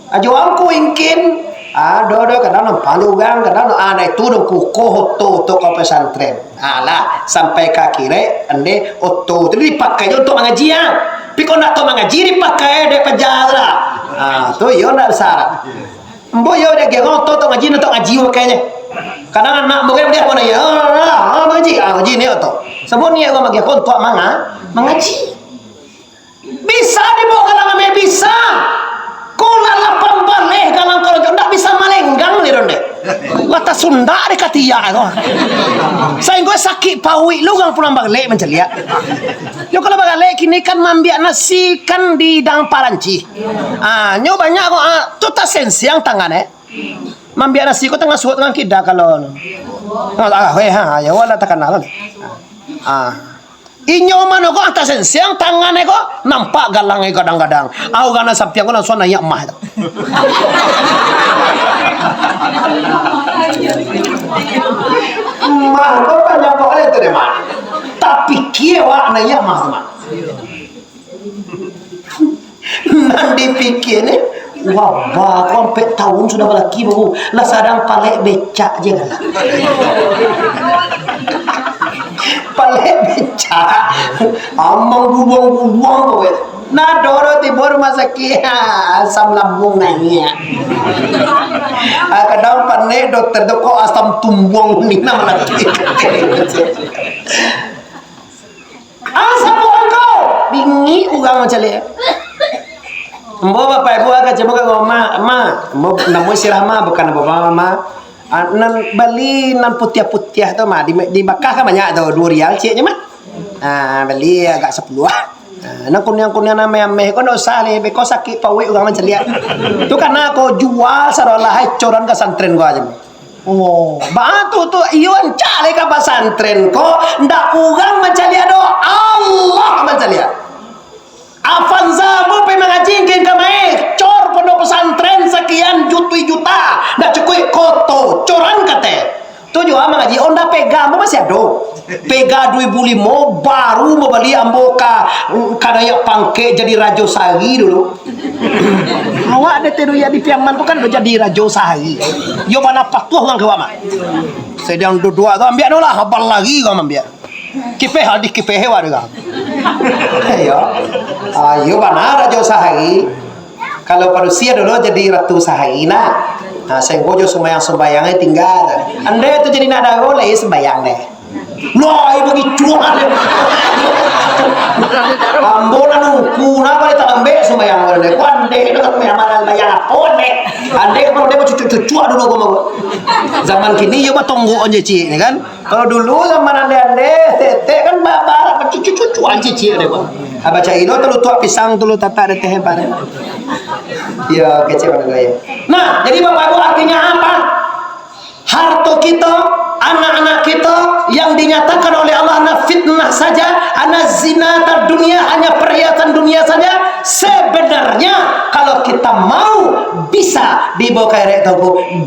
ajo angku ingkin. Dodo kadang palugang kadang itu dong kuko to kau pesantren. Alah sampai kaki ande oto itu dipakai untuk mengajian. Piko nak to mengaji dipakai de penjara. Tuh yo nak salah. Mbo yo de gego to ngaji untuk ngaji kayaknya. Kadang anak mungkin dia mana ya ngaji ni oto. Sebab ni aku magi konto mengaji. Bisa dibawa kalangan bisa. Kula lapang balik kalau tak bisa malenggang ni ronde. Lata Sunda de katia ko. Saya gue sakit pawi lu gang pulang balik mencelia. Yo kalau balik kini kan mambiak nasi kan di dang paranci. Nyo banyak kok tu ta sensiang tangan mambiak nasi ko tengah suat dengan kita kalau. Ya wala takanal. Inyo mano ko atas siang tangannya kok nampak galangnya kadang-kadang. Aku karena sampai aku langsung nanya mah. Mah kok banyak boleh tu deh mah. Tapi kiawa nanya mah mah. Nanti pikir ni, wah sampai tahun sudah berlaki baru lah sadang palek becak je kan. Palek becak amang buang kowe na doro tibor masaki asam lambung nanya kadang pane dokter tu kok asam tumbung ni nama lagi asam kau bingi ugang macam ni mbo bapak ibu agak coba ke ma mbo namu sirama bukan bapak mama nan beli nan putih-putih tu mah di Makkah kan banyak tu 2 rial ciknya mah. Beli agak 10. Nan kunyang-kunyang ame-ame ko no usah le ko sakit pawi urang menceliak. Tu karena aku jual sarolah coran ke santren gua aja. Batu tu ion cale ke pesantren ko ndak urang menceliak do Allah menceliak. Afanza pe mengajingkin ke mai cor pondok pesantren sekian juta dah cukup koto coran kate tu juga mengaji onda pega masih ada pega 2005 baru mau beli amboka kadaya pangke jadi rajo sari dulu awak ada teru ya di Piaman tu kan udah jadi rajo sari yo mana patuh lang ke mama sedang dua tu ambil lah habal lagi kau ambil kipeh hadis kipeh warga ayo mana rajo sari kalau manusia dulu jadi ratu sehari saya gojo sembayang-sembayangnya tinggal anda itu jadi nada goleh sembayang deh loh ibu gicuan ambonan nungku napa kita ambil sembayang deh kuande itu kan memang bayang apa deh anda kalau dia cucu-cucu dulu gua zaman kini ya tunggu aja ci kan kalau dulu zaman anda tete kan bapak cucu-cucu aja ci deh baca itu terlalu tua pisang terlalu tata ada teh bar ya kece banget ya. Nah jadi bapak ibu artinya apa harta kita anak-anak kita yang dinyatakan oleh Allah anak fitnah saja anak zina dunia hanya perhiasan dunia saja sebenarnya kalau kita mau bisa dibawa ke rek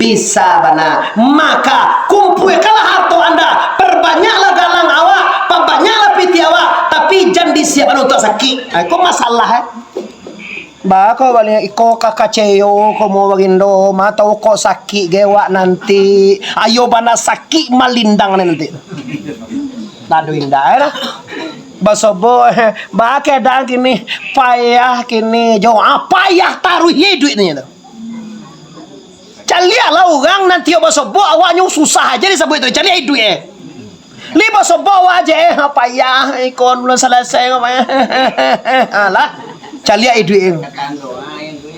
bisa bana maka kumpulkanlah harta anda banyaklah galang awak, banyaklah piti awak, tapi jangan disiapkan untuk sakit. Kok masalah Bako balik iko kakaceo komo bagindo matau kok sakit gewak nanti. Ayo bana sakit malindang nanti. Tadu indah basobo ba kedang kini payah kini jauh payah taruh duitnya tu. Calia lah orang nanti basobo awaknya susah aja disebut itu calia duit. Li basobo aja payah ikon belum selesai alah. Calia duit.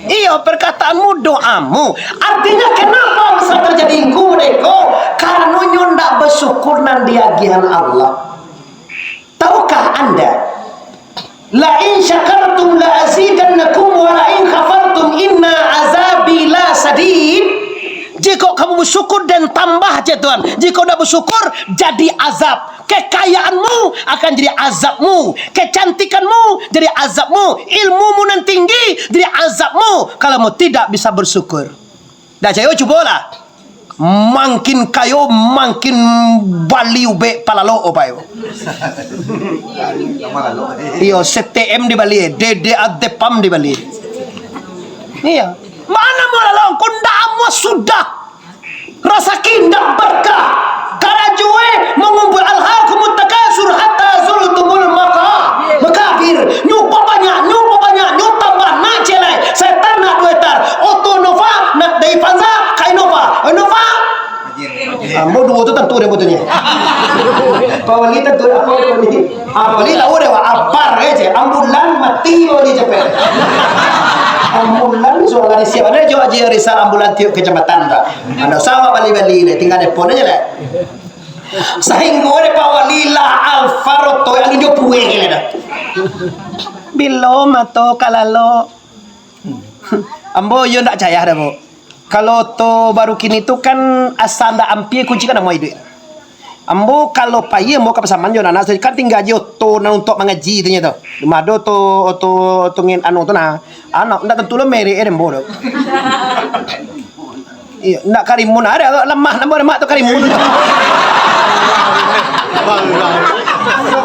Iya perkataanmu doamu. Artinya kenapa bisa terjadi mereka? Karena ndak bersyukur nan diagihan Allah. Tahukah anda? La in syakartum la azidannakum wa la in kafartum inna azabi la sadid. Jika kamu bersyukur dan tambah aja Tuhan. Jika tidak bersyukur jadi azab. Kekayaanmu akan jadi azabmu. Kecantikanmu jadi azabmu. Ilmumu nan tinggi jadi azabmu. Kalau kamu tidak bisa bersyukur. Dah cayo cubalah. Makin kayo makin baliu be palalo opayo. Iyo CTM di Bali, DDA Depam di Bali. Iya. Mana malalong kundamu sudah rasa kindak berkah karajue mengumpul alhaakumut takasur hatta zultumul makabir nyupa banyak nyutambah na celai setan na duetar otonova na deifanza kainova nova ambo dua tu tentu dia betulnya pawali tentu apa ni pawali tahu dewa apar aja ambulan mati wali cepet ambulan soal ada siapa ada jauh aja risal ambulan tiup kecamatan dah. Anda sama bali-bali le tinggal telepon aja le. Sehingga ada pawalila alfaroto yang hijau puing le dah. Bilo mato kalalo. Ambo yo ndak caya dah, Bu. Kalau to baru kini tu kan asal ndak ampie kunci kan mau duit. Ambo kalau payah mau ke pasaman jo nana kan tinggal jo to na untuk mengaji tu nya tu. Mado to ngin anu tu na. Anak ndak tentu lo mere embo do. Iya, ndak karimun ada lemah nambah mak tu karimun.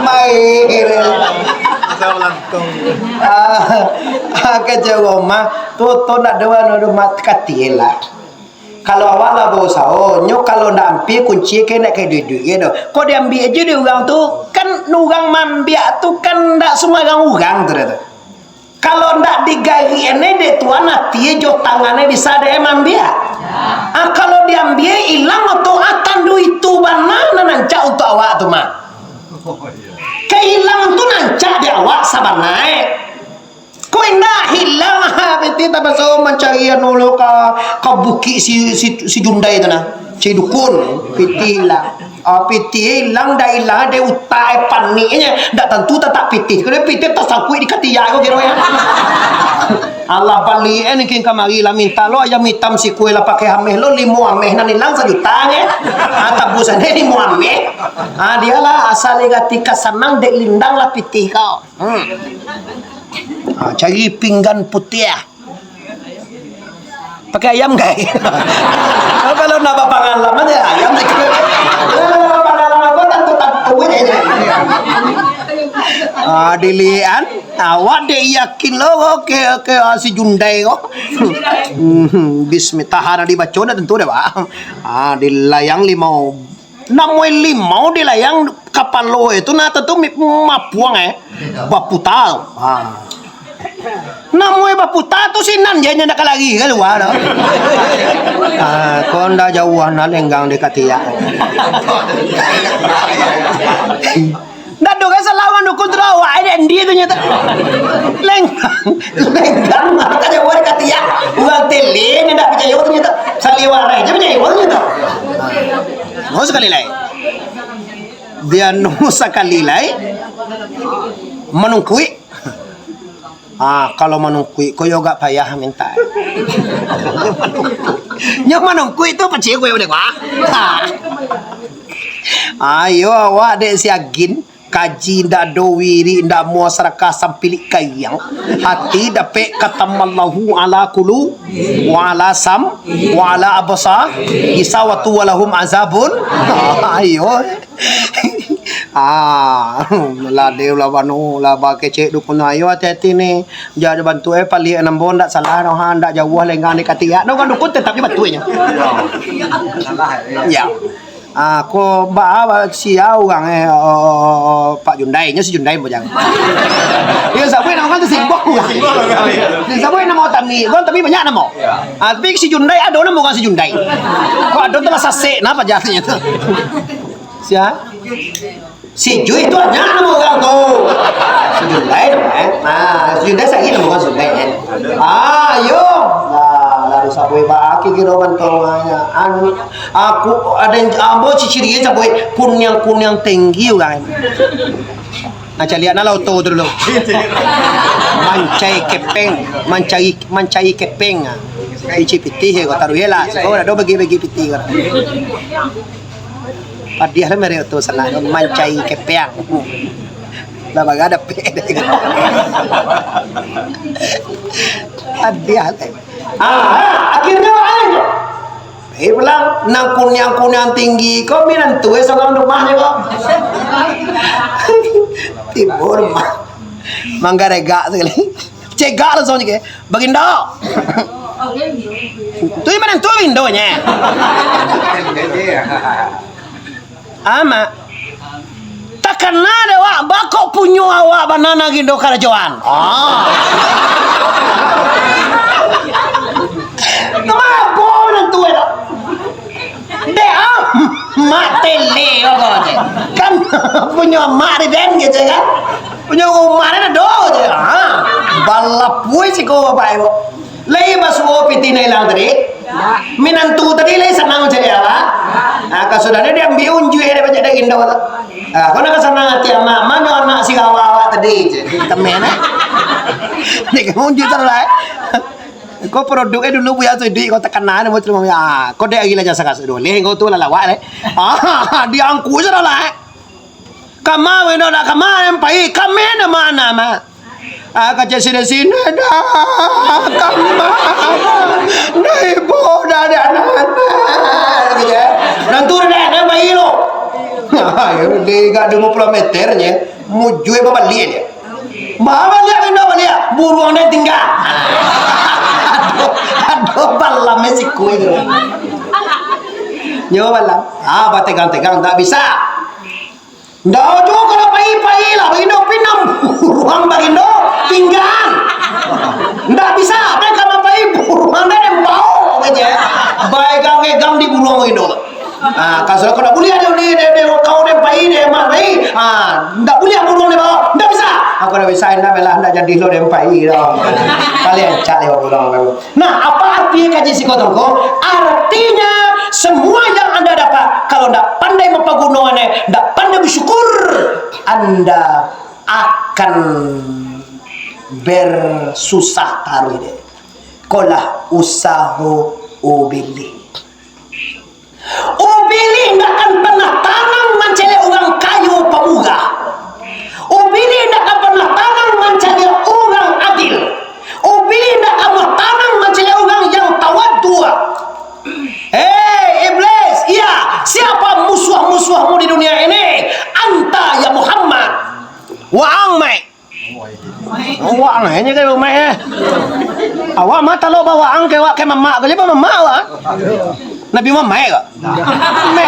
Baik. Kejauh mah tu ndak dewa no mat katila. Kalau awak lah bosau, nyok kalau ndak ambil kunci kena kayak duit gitu. Kau diambil aja di orang tu kan nugang mambiak tu kan ndak semua orang tu dah. Kalau ndak digaji ini de tuan hati jo tangannya bisa de mambiak. Kalau diambil hilang atau akan duit tu mana nancak untuk awak tu mah. Kehilangan tu nancak di awak sabanai. Kau indah hilang beti tak pasal mencari nolo ka bukit si Jundai tu nah, si dukun piti hilang, piti hilang dah hilang dia utai paniknya, dah tentu tak piti, kalau piti tak sangkut di ketiak kau kira ya. Allah balik ni king kamari lah minta lo ayam hitam si kue lah pakai ameh lo 5 ameh nan hilang 1 juta nya, tabusan ni 5 ameh, dia lah asal ketika senang dek lindang lah piti kau. Cari pinggan putih pakai ayam guys. Kalau nak pengalaman ya ayam pengalaman kau tentu dilian awak dek yakin lo oke si Jundai kok bismillah tahan dibaca dah tentu dah pak dilayang 5 limau dilayang kapal lo itu nah tentu mapuang baputal namoy baputa tu sinan dia nak lagi kan luar dah. Kau dah jauhan lenggang dekat tiak. Dah doa selawan dukun terawak ini dia tu nyata. Lenggang maka jauh dekat tiak. Uang tele ni dah percaya tu nyata. Saliwarai je percaya tu nyata. Mau sekali lagi. Dia no sekali lagi menungkui. Kalau menungkui, kau juga payah minta. Nyok menungkui itu percaya gue udah wah. Ayo awak dek si agin kaji ndak dowiri ndak muasaraka sampilik kayang hati dapat katamallahu ala kulu wa ala sam wa ala absar isawatu walahum azabun ayo la deu la banu la ba kecek dukun ayo hati-hati ni jadi bantu pali 6 bon ndak salah no ha ndak jauh lengan ni katia no kan dukun tetap dibantunya ya ko ba siau orang Pak Hyundai nya si Hyundai bojang. Ya sabui nama kan simbol. Ni sabui nama tami, kon tapi banyak nama. Tapi si Hyundai ada nama bukan si Hyundai. Kok ada tu masa se napa jadinya tu. Sia? Si Ju itu hanya nama orang tu. Si Hyundai si Hyundai saya nama bukan si Hyundai. Yo. Lalu sabui ba aki kira bantuannya aku ada ambo ciri-cirinya sabui kunyang tinggi orang nah lihat na lauto dulu mancai kepeng ici piti ko taruhela ko do bagi piti ko padia mere to sana mancai kepeng lah bagada pede padia akhirnya aja bilang nang kunyang tinggi kau minang tuh seorang rumahnya kok timur mah manggarega sekali cegak langsung ke bagindo tuh mana tuh windonya ama tak kenal deh wak bakok punya awak banana gindo karajoan kenapa nanti itu? Dia mati leo kan punya mak den gitu kan? Punya umar ada do je. Balap puai sih kau apa itu? Lagi masuk piti nelang tadi. Minantu tadi lagi senang jadi apa? Kasudahnya dia ambil unjuk dia baca dah indo tu. Kau nak senang hati ama, mana anak si kawawa tadi je. Temen ni kamu unjuk terus. Kau produknya dulu punya tu di kau tekanan mau terima kau dia gila jasa kasut dulu kau tu lah lawak dia angku je lah kama weno nak kama yang pai kami mana mah kerja sini dah kama dah ibu dah ada anak dan tu dah bayi lo dia kat 20 meternya mujui babalik dia babalik ini babalik buruan dia tinggal aduh balam si kue tu nyawa balam tegang tak bisa ndak juga kalau pai lah bagindo pinam ruang bagindo tinggal ndak bisa mereka mapai buruan dia bau aja baik gang di buruan bagindo kalau kau nak boleh ada dia kau dia pai dia mak pai ndak boleh buruan dia bau ndak bisa aku dah bisa ndak belah ndak jadi lo dia pai dah kalian cak lewat buruan nah apa artinya kaji psikotong artinya semua yang anda dapat kalau tidak pandai mempergunakannya tidak pandai bersyukur anda akan bersusah taruh deh kolah usaho ubili tidak akan pernah tanam mencari orang kayu pemugah ubili tidak akan pernah tanam mencari orang adil ubili tidak akan pernah tanam mencari orang yang tawaddu. Iblis, iya, siapa musuh-musuhmu di dunia ini? Anta ya Muhammad. Waang mai. Waang ini ke mai awak mata lo bawa ang ke wak ke mama ke apa mama awak? Nabi mama ke? Mai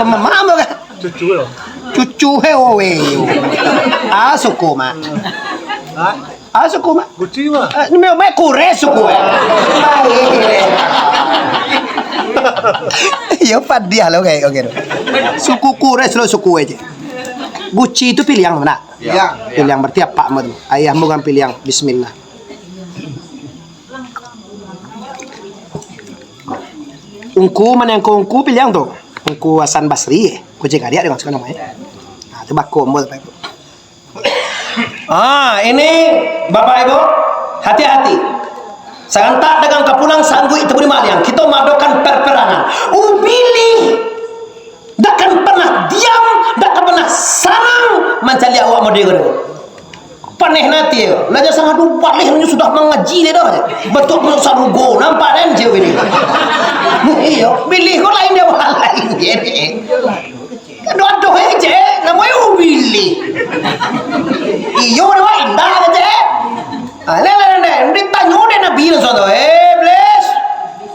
mama mo ke? Cucu hewe. Suku ma. Suku ma. Guci ma. Ni me kure suku. Ya padia lo kayak oke. Suku kures lo suku aja. Guci itu pilih yang mana? Pilih yang berarti apa mak? Ayahmu kan pilih yang bismillah. Ungku mana yang ungku pilih yang tu? Ungku Hasan Basri. Kucing dia dengan sekarang namanya. Nah, coba kombo Bapak Ibu. Ini Bapak Ibu hati-hati. Sangat dengan kapulang sanggup itu beri maliang. Kita madakan perperangan. Ubili. Tak akan pernah diam. Tak akan pernah sarang. dia kata. Paneh nanti ya. Laja sangat lupa lehnya sudah mengaji dia dah. Betul sarugo nampak kan je ini. Iya, pilih kau lain dia hal lain je. Doa-doa je, namanya pilih. Iyo dia indah je. Nah, ditanya dia Nabi Rasul. Bless.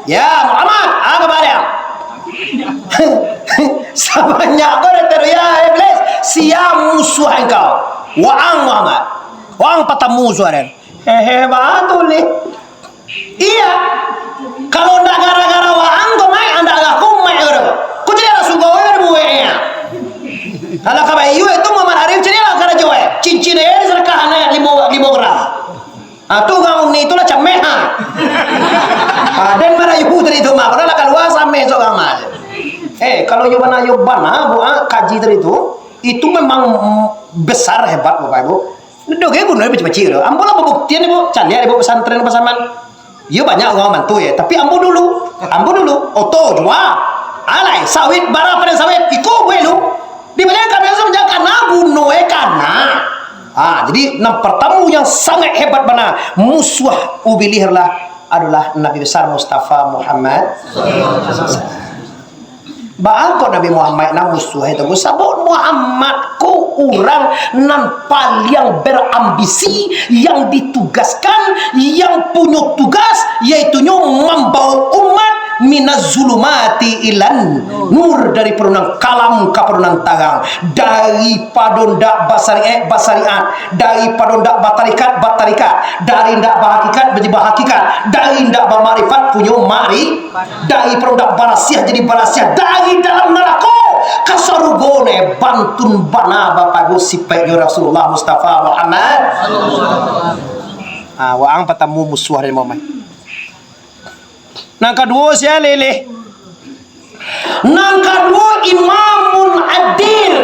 Ya Muhammad, kabar ya? Sebanyak kau datang ya Bless. Siap musuh engkau. Wa'ang Muhammad. Wa'ang patah musuh ada. Betul ni. Iya. Kalau ndak gara-gara wa'ang kau mai, anda agak kau mai orang. Kau jadi langsung kau ada buahnya. Kalau kau bayu itu Muhammad Arif jadi lah cara jual. Cincin ini serkahannya 5 gram. Tuh kau ni itulah cameha. Dan mana ibu tadi itu mah, kalau keluar sampai seorang mal. Kalau yobana buat kaji tadi itu memang besar hebat Bapak Ibu. Dok ya gunanya kecil-kecil. Ambo lah pembuktian Ibu. Cari Ibu pesantren pasaman. Iya banyak orang bantu ya, tapi ambo dulu. Oto dua. Alai sawit bara pada sawit iko gue lu. Di mana kami harus menjaga karena bunuh karena. Jadi pertama yang sangat hebat mana musuh ubilihlah adalah Nabi besar Mustafa Muhammad. Baangko Nabi Muhammad na musuh itu sabut Muhammad ku orang nan paling berambisi yang ditugaskan yang punya tugas yaitu membawa umat minaz zulumati ilan nur dari perunang kalam ke perunang tagang daripada ndak basariat daripada ndak batarikat dari ndak bahakikat menjadi bahakikat dari ndak bermarifat punya mari dari ndak barasiah jadi barasiah dari dalam neraka kasarugone bantun bana Bapak Ibu sipeknya Rasulullah Mustafa Muhammad waang patamu musuh dari Muhammad. Nang kedua saya leleh. Nang kedua imamun adil.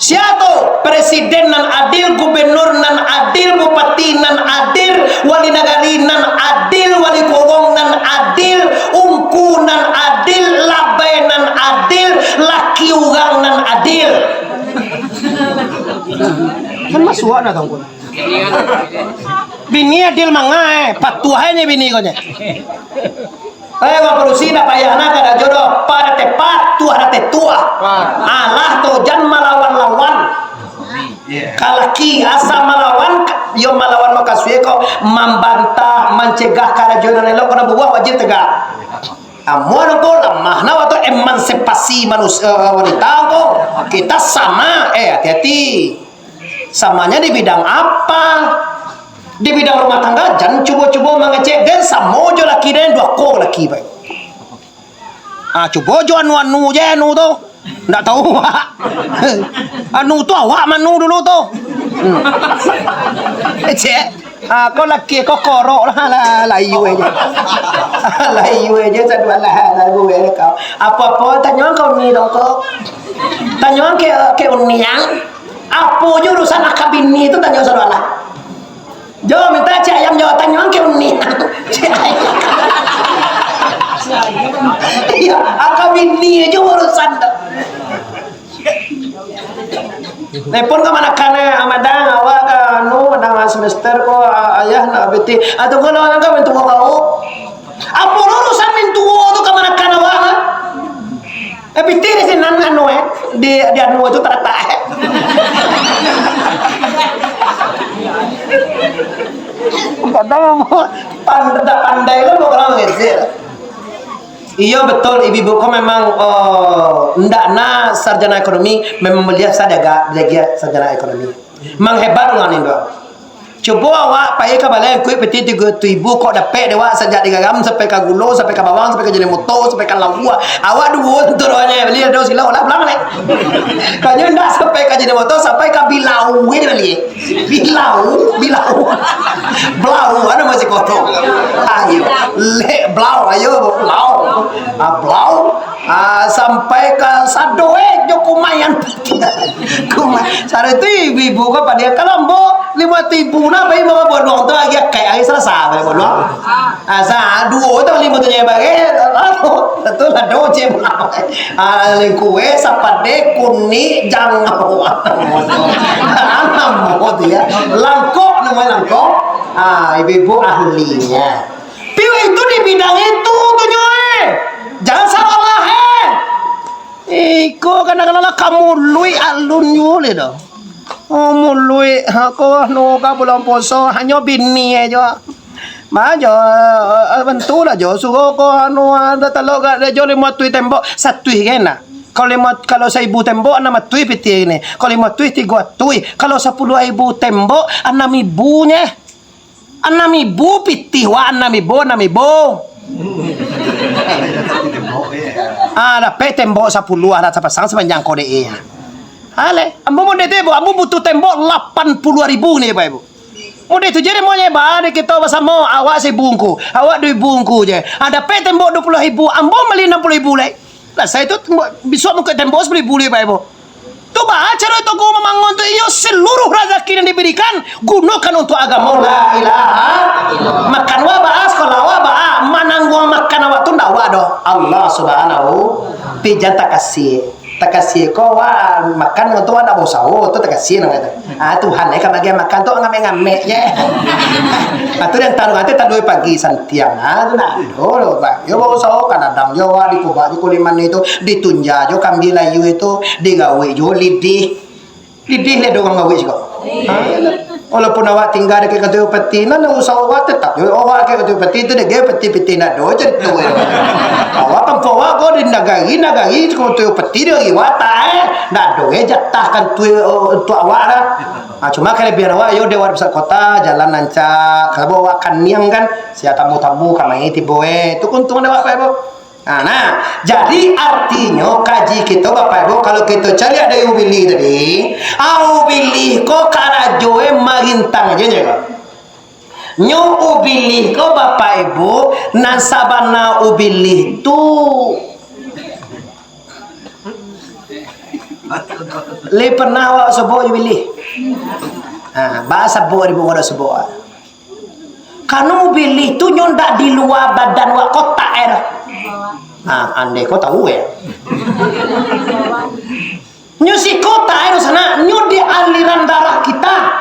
Siapa? Presiden nan adil, gubernur nan adil, bupati nan adil, wali negari nan adil, wali kogong nan adil, ungku nan adil, labai nan adil, laki orang nan adil. Kan masuk na tong kun. Bini adil mangai, patuhanya bini konya. Gak perlu sih payahna kada jodoh pada tepat tua ada tetua. Allah tu jangan melawan-lawan. Kalaki asa melawan, yo melawan maka sueko membantah, mencegah kada jodoh nelo kada buah wajib tegak. Amun ko lemah na waktu emansipasi manusia wanita ko kita sama hati-hati. Samanya di bidang apa? Di bidang rumah tangga jangan coba-coba mengecek dan sama jo laki dan dua ko laki baik. Coba jo anu je anu tu. Ndak tahu anu tu awak manu dulu tu. Cek. Kau laki kau korok lah layu aja. Layu aja sadua lah gue kau. Apa-apa tanya kau ni dong kau. Tanya ke uniang. Apa je urusan akab ini itu tanya sadua lah. Jom minta cik ayam jawab tanya ke uniang. Iya, akab ini aja urusan. Telepon ke mana kana amadang awak anu pada semester ko ayah nak beti atau kalau orang ka mentu kau apa urusan mentu tu ke mana kana awak beti di sini anu di anu itu terata pandai lo orang ngezer. Iya betul ibu-ibu kok memang ndak na sarjana ekonomi memang melihat saya belajar sarjana ekonomi. Menghebat orang ini. Coba awak pakai kabalai kuih peti tiga tu ibu kok dapat dewa sejak 3 gram sampai ke gulo sampai ke bawang sampai ke jenis motor sampai ke lawa. Awak dua turunnya beli ada silau lah belang ni. Kanyo ndak sampai ke jenis motor sampai ke bilau ni beli. Bilau. Blau ada masih kotor. Ayo blau ayo blau. Blau sampai ke sadoe jo kumayan. Sare tu ibu kok pada Kalombo 5.000 na bayi mga bodong to kayak selesai bolong asa dua itu 5 tu nya bagi tu lah doje mau. Kue sapade kuni jangan anak mau dia langkok namanya langkok. Ibu ahlinya. Piu itu di bidang itu tuh nyoy. Jangan salah lah Iko kadang-kadang kamu lui alun yule dah. Mului aku no ka bulan puasa hanya bini aja. Majo bentul aja suruh ko anu ada telok gak ada jole matui tembok satu kena. Kalau 1,000 tembok 6 piti ini. Kalau 5 3 tui. Kalau 10,000 tembok 6,000-nya. 6,000 piti wa 6,000. Dapat tembok 10 ada pasang sepanjang kode E. Ale, ambo mau dete bu, ambo butuh tembok 80,000 nih Pak Ibu. Mau dete jadi mau nyeba, kita bersama awak sebungku, awak 2 bungku je. Ada pe tembok 20,000, ambo beli 60,000 lek. Lah saya itu bisa muka tembok 10,000 nih Pak Ibu. Tuh bah, cara itu kau membangun tu iyo seluruh rezeki yang diberikan gunakan untuk agama. La ilaha makan wabah, sekolah wabah, manangguang makan awak tu ndak wadoh. Allah Subhanahu pijat takasih kau makan untuk ada bosau tu takasih namanya. Tuhan kan bagi makan tu ngame je. Atu yang tahu pagi santiang. Tu nak dulu pak. Yo bosau kadang yo di kubah di kuliman itu ditunja jo kambil layu itu digawe jo lidih le doang gawe sih kok. Walaupun awak tinggal dekat Ketua Peti, nak usah awak tetap. Awak dekat Ketua Peti itu dekat peti nak do je tu. Awak kampung awak kau di nagari Ketua Peti dia iwata nak do jatahkan tu awak lah. Cuma kalau biar awak yo dewan besar kota jalan lancar. Kalau awak kan niang kan, siapa tamu kamai tiboe. Itu keuntungan awak Pak Ibu. Nah, jadi artinya kaji kita Bapak Ibu kalau kita cari ada ubili tadi, ubili ko karajoe marintang aja ya. Nyo ubili ko Bapak Ibu nasabana ubili tu le pernah awak sebut ubili. Bahasa bo ibu ada sebut. Kanu ubili tu nyo ndak di luar badan wak kotak andai kau tahu ya. Nyo si kota itu sana, nyo di aliran darah kita.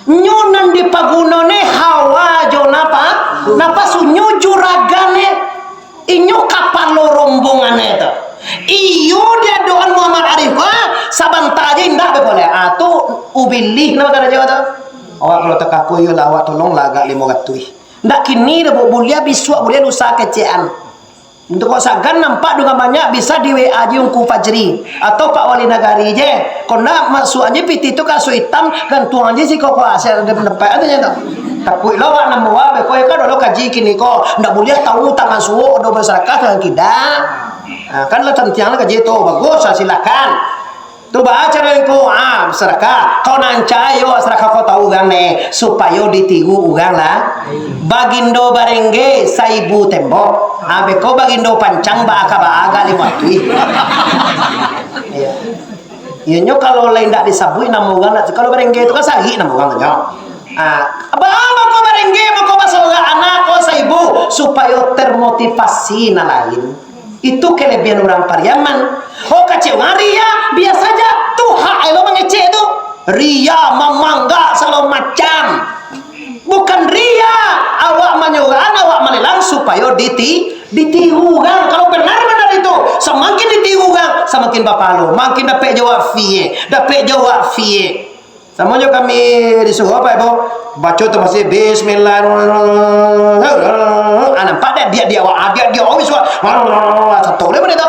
Nyo nan di pagunone hawa jo napa sunyo juragane. Inyo kapal lo rombongan itu. Iyo dia doan Muhammad Arif sabanta aja indah boleh. Tu ubilih nama kata Jawa tu. Awak kalau tekaku yo lawak tolong lagak 500. Ndak kini dah boleh bisuak boleh lusa kecean. Untuk kau sagan nampak dengan banyak bisa di WA Jungku Fajri atau Pak Wali Nagari je. Kau nak masuk aja piti itu kasu hitam kan tuang aja sih kau hasil ada pendapat aja tak. Tapi lo nak nama kau kan dulu kaji kini kau ndak boleh tahu tangan suwo do masyarakat dengan kita. Kan lo tentiang kaji itu bagus silakan. Tu baca aku masyarakat kau nancayo masyarakat kau tahu gang ne supaya ditigu ugang lah. Bagindo barengge 1,000 tembok. Beko bagindo pancang baaga 5 tui. Iya nyo kalau lain tak disabui nama ugang kalau barengge itu kan sahih nama ugang nyo. Abang kau barengge kau masuk anak kau 1,000 supaya termotivasi na lain. Itu kelebihan orang Pariaman. Kacau ria biasa saja tuh hak lo mengecek tu ria memangga segala macam. Bukan ria awak menyuruhan awak melelang supaya ditiru kan. Kalau benar-benar itu semakin ditiru kan semakin bapak lo makin dapat jawab fie. Semuanya kami disuruh apa Ibu baca tu masih Bismillahirrahmanirrahim. Nampak dia awis satu dia begitu.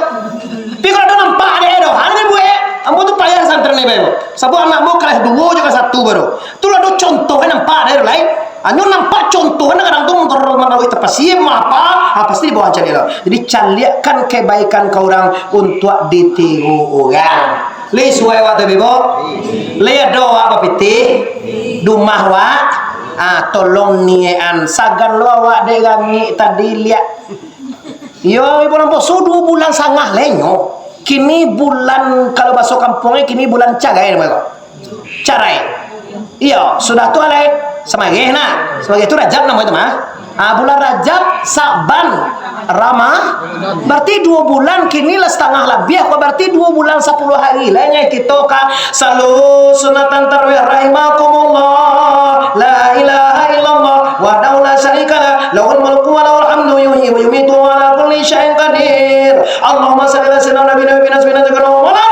Tapi kalau ada nampak dia tu hal ni buat ambo tu payah santri ni Ibu. Sebab anakmu kelas 2 juga 1 baru. Tu ada contoh nampak dia lain. Anyo nampak contoh kadang tu melalui terpasih apa pasti di bawah cari lo. Jadi caliakan kebaikan kau orang untuk ditiru orang. Le suai wa tu Ibu. Le doa apa piti? Dumah wa tolong niean sagan lo awak de gangi tadi lihat. Yo Ibu nampak 2 bulan sangah lenyo. Kini bulan kalau bahasa kampungnya kini bulan cagai namanya. Carai. Iya, sudah tu alai. Semagih nak. Semagih itu Rajab namanya tu mah. Bulan Rajab, Sa'ban, Ramah. Berarti 2 bulan kini lah setengah lebih. Apa berarti 2 bulan 10 hari lainnya kita kan selalu sunatan tarawih rahimakumullah. La ilaha illallah wa la syarika lah. Lahul mulku wa lahul hamdu yuhyi wa yumiitu wa ala kulli syai'in qadir. Allahumma shalli ala sayyidina nabiyina Muhammad.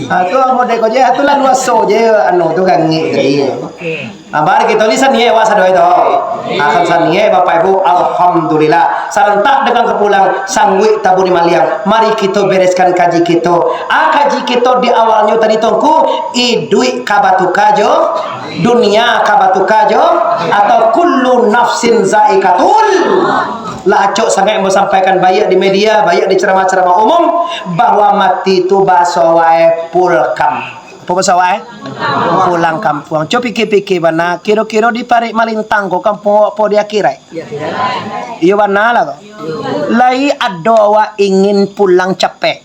Aku mau deko je atulah luaso je anu tu kan ngi tadi. Bar kita lisan ye wa sadoi to. Akan san ye Bapak Ibu alhamdulillah. Serentak dengan kepulang sangwi tabuni maliang. Mari kita bereskan kaji kita. Kaji kita di awalnya tadi tongku idui kabatu kajo, dunia kabatu kajo atau kullu nafsin zaikatul. Lacok sangat mau sampaikan banyak di media, banyak di ceramah-ceramah umum bahwa mati itu bahasa wae pulkam. Apa bahasa wae? Pulang kampung. Coba pikir-pikir bana, kira-kira di Parik Malintang kok kampung apa dia kira? Iya bana lah kok. Lai ada wa ingin pulang capek.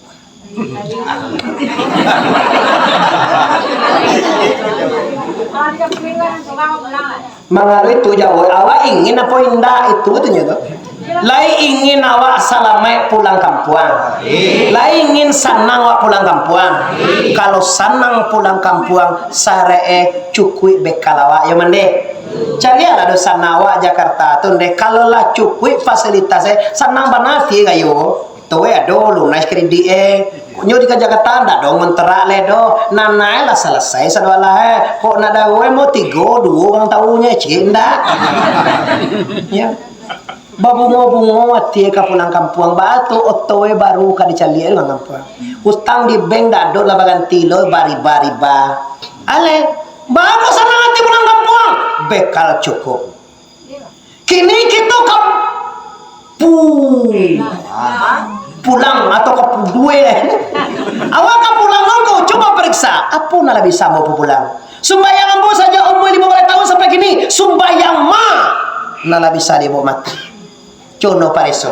Mengalir tu jauh. Awak ingin apa indah itu tu nyata. Lai ingin awak salamai pulang kampung. Lai ingin sanang awak pulang kampung. Kalau sanang pulang kampung, saree cukui bekal awak ya mende. Carilah dosa awak Jakarta tu deh. Kalau lah cukui fasilitasnya sanang banati kayo. Tuwe ado lunas kredit nyo di Jakarta ndak dong menterak le do. Nanai lah selesai sadwalah kok nada gue mau 3 2 orang tahunya cinta. Ya. Babungo-bungo ati ka pulang kampung batu otowe baru ka dicalier dengan kampung. Hutang di bank dado lah bagan tilo bari-bari-ba. Ale, baru sana ati pulang kampung. Bekal cukup. Kini kita pulang atau ke duwe. Awak ka pulang nongko coba periksa. Apa nala bisa mau pulang? Sumbayang ambo saja umur 15 tahun sampai kini sumbayang ma nala bisa dia bawa mati. Cono pareso.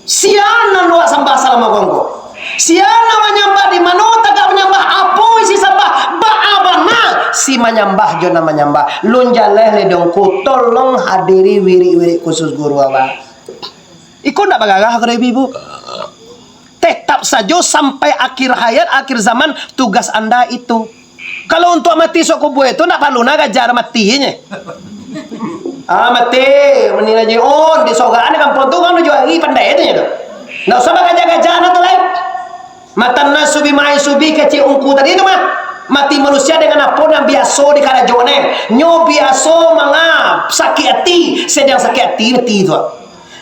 Siana luak sambah salama gonggo. Siana menyambah di mana tak menyambah apa isi sambah ba abana si menyambah jona menyambah. Lunjaleh le dongku tolong hadiri wiri-wiri khusus guru awak. Ikut ndak bagagah ke ibu. Tetap saja sampai akhir hayat, akhir zaman tugas Anda itu. Kalau untuk mati sok kubu itu ndak perlu ngajar matinya. Mati menilai je on di sogaan kampung tu kan jual lagi pandai itu tu. Ndak usah gajah-gajah tu lain. Matan nasubi mai subi kecil ungku tadi itu mah. Mati manusia dengan apa yang biasa di karajone. Nyo biasa mangap sakit hati, sedang sakit hati mati tu.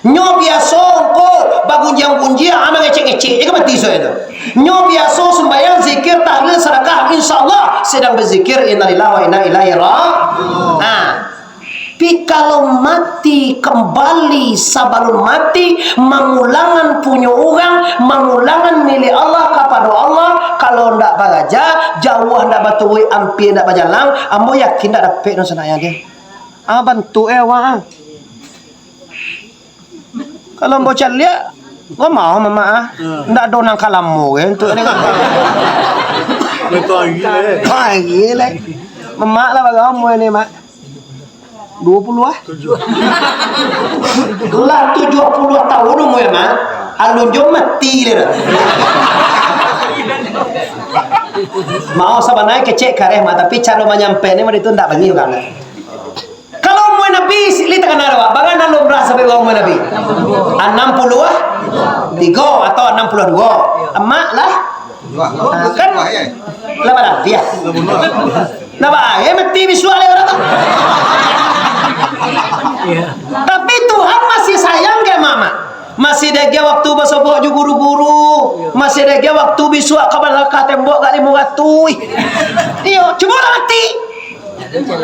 Nyo biasa ko bagunjang-gunjang ama ngecek-ngecek itu mati so itu. Nyo biasa sembahyang zikir tahlil sedekah insyaallah sedang berzikir innalillahi wa inna ilaihi raji'un. Tapi kalau mati kembali sabalun mati mengulangan punya orang, mengulangan milik Allah kepada Allah. Kalau ndak bagaja jauh ndak batui ampir ndak bajalang, ambo yakin ndak dapat no sanaya dia. Bantu ewa. Kalau bocah lihat, gua mau mama ndak donang kalamu untuk ni. Betul gile. Mama lah bagamu ini mak. 20 ah. 70 tahun umur ya mak. Alun jom mati le. Mau sabanai kecek kareh mak tapi cara menyampe ni itu ndak bagi kan. Kalau umur Nabi li tekan arwah, bagan alun berasa sampai umur Nabi. 60 ah. 3 atau 62. Emak lah. Kan lah pada dia. Nah, mati visual orang tu. Tapi Tuhan masih sayang ke mama. Masih ada waktu bersobok ju guru-guru. Masih ada waktu bisua kapan ka tembok kali mugatui. Iyo, cuma mati.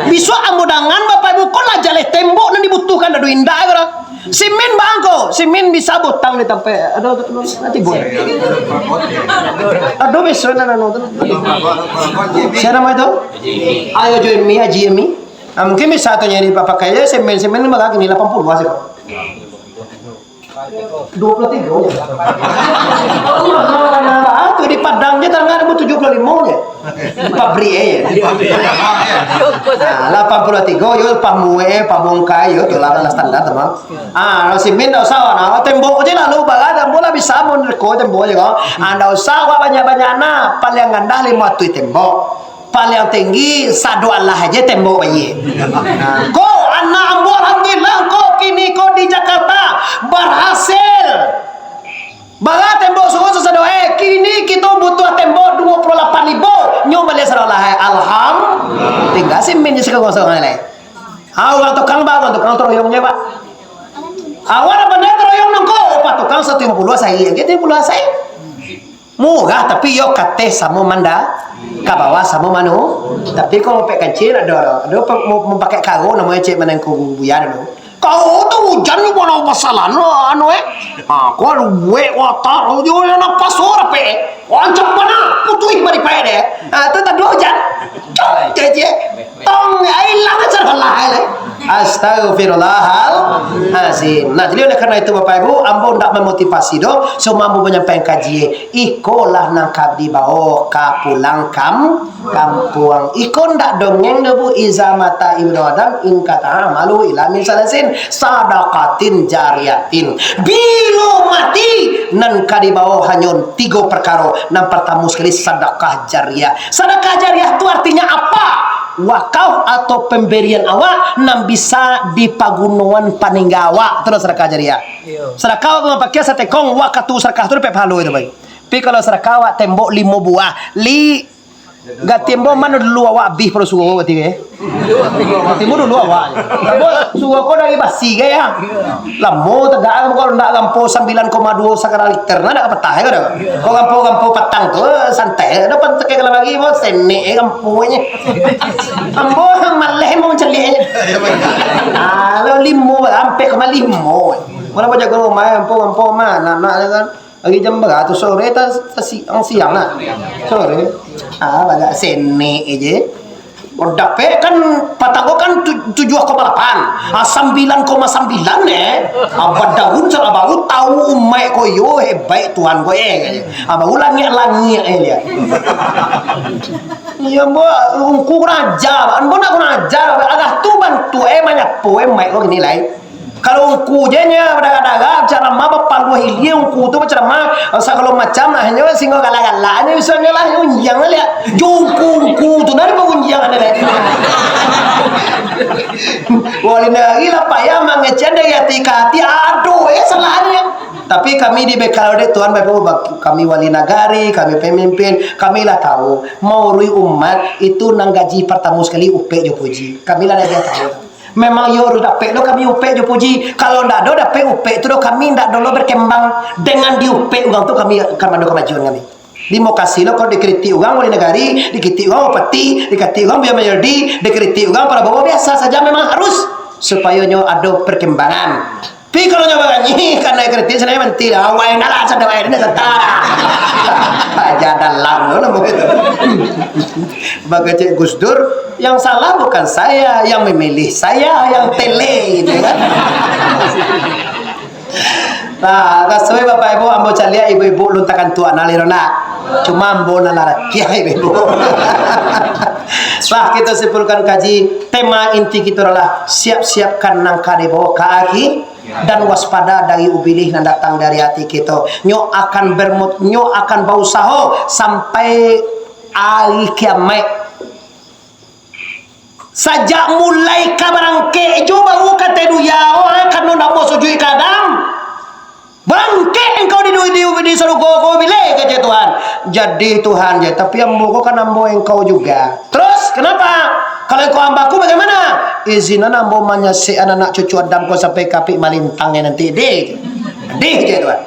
Bisua amudangan Bapak Ibu kon lah jaleh tembok nan dibutuhkan adu indah gara. Simin bangko, simin bisa butang di tempe. Aduh nanti boleh. Aduh besok nan anu. Siapa nama itu? Ayo join me, Haji Emi. Mungkin bisa tu nyari pakai semen-semen ni malah kini 80 sih kok. 23 ya. Nah, tuh di Padangnya tanggal 75 nya. Pabrik ya. 83 yo pamue pamongkai yo dolar standar teman. Si min dah usah nah tembok aja lalu baga bola bisa mun ko tembok aja. Anda usah banyak-banyakna paling rendah 5 tu tembok. Paling tinggi sadu Allah aja tembok bayi. Ko anak ambo alhamdulillah ko kini ko di Jakarta berhasil. Baga tembok suku sesadoe kini kita butuh tembok 28.000 nyo balik sarala alhamdulillah tinggal sih min sih kosong lain awal tukang bangun tukang teroyongnya pak awal apa nih teroyong nongko pak tukang 150 saya gitu 50 saya murah tapi yo kate sama manda ke bawah sama manu tapi kalau pakai kecil ada mau pakai kargo namanya cek menengku buya dulu kau tuh hujan lu mau masalah anu kau luwe watar yo nak pasor pe wancap mana putih bari pae deh tu tak dua hujan je tong ai lang cerlah astagfirullahalazim. Nah jadi oleh karena itu Bapak Ibu ambo ndak memotivasi do semua ambo menyampaikan kaji ikolah nangkap di bawah kapulang kampung iko ndak dongeng debu izamata ibnu adam in kata malu ila min salasin sadaqatin jariyatin bilo mati nan kadi bawah hanyon 3 perkara nan pertama sekali sedekah jariyah. Sedekah jariyah itu artinya apa? Wakaf atau pemberian awak nan bisa di pagunuan paninggawa terus sedekah jariyah. Sedekah awak pakai satekong wakatu sedekah tu pe pahalu itu baik. Tapi kalau sedekah awak tembok 5 buah gak tembok mana dulu awak bih perlu suruh awak tiga tembok dulu awak tembok suruh kau dari basi ke ya lamo tegak kalau ndak lampu 9,2 sakara liter ndak petah ya kau lampu petang tu santai dapat tekek lagi mau sene lampunya lampu maleh mau celik lo limo sampai ke limo mana baca kalau main lampu mana kan lagi jam berapa tu sore siang lah sore pada sene aja udah pe kan patago kan 7,8 9,9 abad daun cara baru tahu umai koyo hebat Tuhan kowe abah ulangi lihat iya mbak ungku raja mbak nak raja agak tu bantu banyak poem mai kok ini lain. Kalau ungku jenya daga-daga cara maba palu hilie ungku tu macam mana kalau macam lah hanya singo gala-gala ni bisa ngelah unjang lah jungku tu dari pengunjang ada leh walina gila payah mangecende ya tikati aduh salahnya tapi kami di BKLD Tuhan Bapak kami wali nagari kami pemimpin kami lah tahu mau rui umat itu nang gaji pertama sekali upe jopuji kami lah dia tahu memang yo dapat lo kami upe jo puji kalau ndak do dapat upe itu do kami ndak dolo berkembang dengan di upe uang tu kami akan ada kemajuan kami di mau kasih lo kalau dikritik uang oleh negari dikritik uang peti dikritik uang biar menjadi dikritik uang para bawa biasa saja memang harus supaya nyo ada perkembangan tapi kalau nyoba nyi karena kritik saya menti awai nala sada wae ini setara aja dalam lo begitu sebagai Cik Gus Dur yang salah bukan saya yang memilih saya yang tele gitu kan nah kasih Bapak Ibu ambo calia ibu-ibu luntakan tua nalirona cuma ambo nalar kia ibu lah kita simpulkan kaji tema inti kita adalah siap-siapkan nangka di bawah kaki dan waspada dari ubilih yang datang dari hati kita nyo akan berusaha sampai hari kiamat sajak mulai kabarangke coba buka tedu ya orang kan nak mau sujud kadang bangke engkau di surga kau bilih ke Tuhan jadi Tuhan ya tapi ambo kan ambo engkau juga terus kenapa kalau engkau ambaku bagaimana izinan ambo manyasi anak cucu Adam kau sampai kapik malintangnya nanti deh Tuhan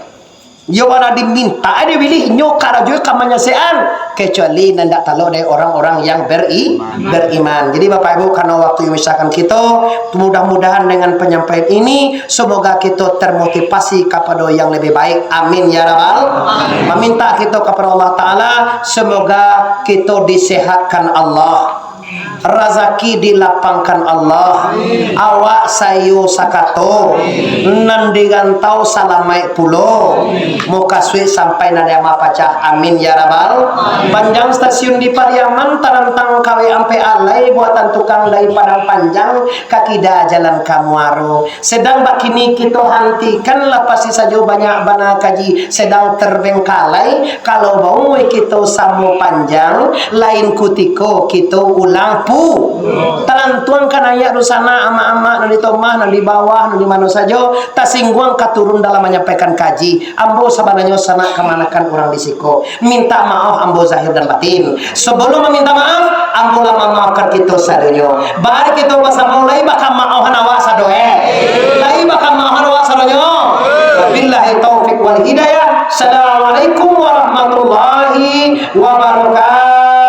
yo mana diminta dia pilih nyokar juga kamanyasean kecuali nandak tahu dari orang-orang yang beriman. Jadi Bapak Ibu karena waktu yang misalkan kita mudah-mudahan dengan penyampaian ini semoga kita termotivasi kepada yang lebih baik. Amin ya rabbal. Meminta kita kepada Allah Taala semoga kita disehatkan Allah. Razaki dilapangkan Allah. Awak sayu sakato nandi gantau salamai pulo muka suwi sampai nadama pacah. Amin ya rabbal. Panjang stasiun di Pariaman tarantang kawe ampe alai buatan tukang lai padang panjang kakida jalan Kamuaro. Sedang bakini kita hentikan lapasi saja banyak bana kaji sedang terbengkalai kalau bau kita samu panjang lain kutiko kita ulang pu talantuang kanaya rusana ama-ama nang di tomah nang di bawah nang di mana saja tasingguang katurun dalam menyampaikan kaji ambo sabananya sana kemanakan orang disiko minta maaf ambo zahir dan batin. Sebelum meminta maaf ambo lama maafkan kita sadonyo bari kita masa mulai bakal maafan awak sadoe lai bakal maafan awak sadonyo. Wabillahi taufiq wal hidayah. Assalamualaikum warahmatullahi wabarakatuh.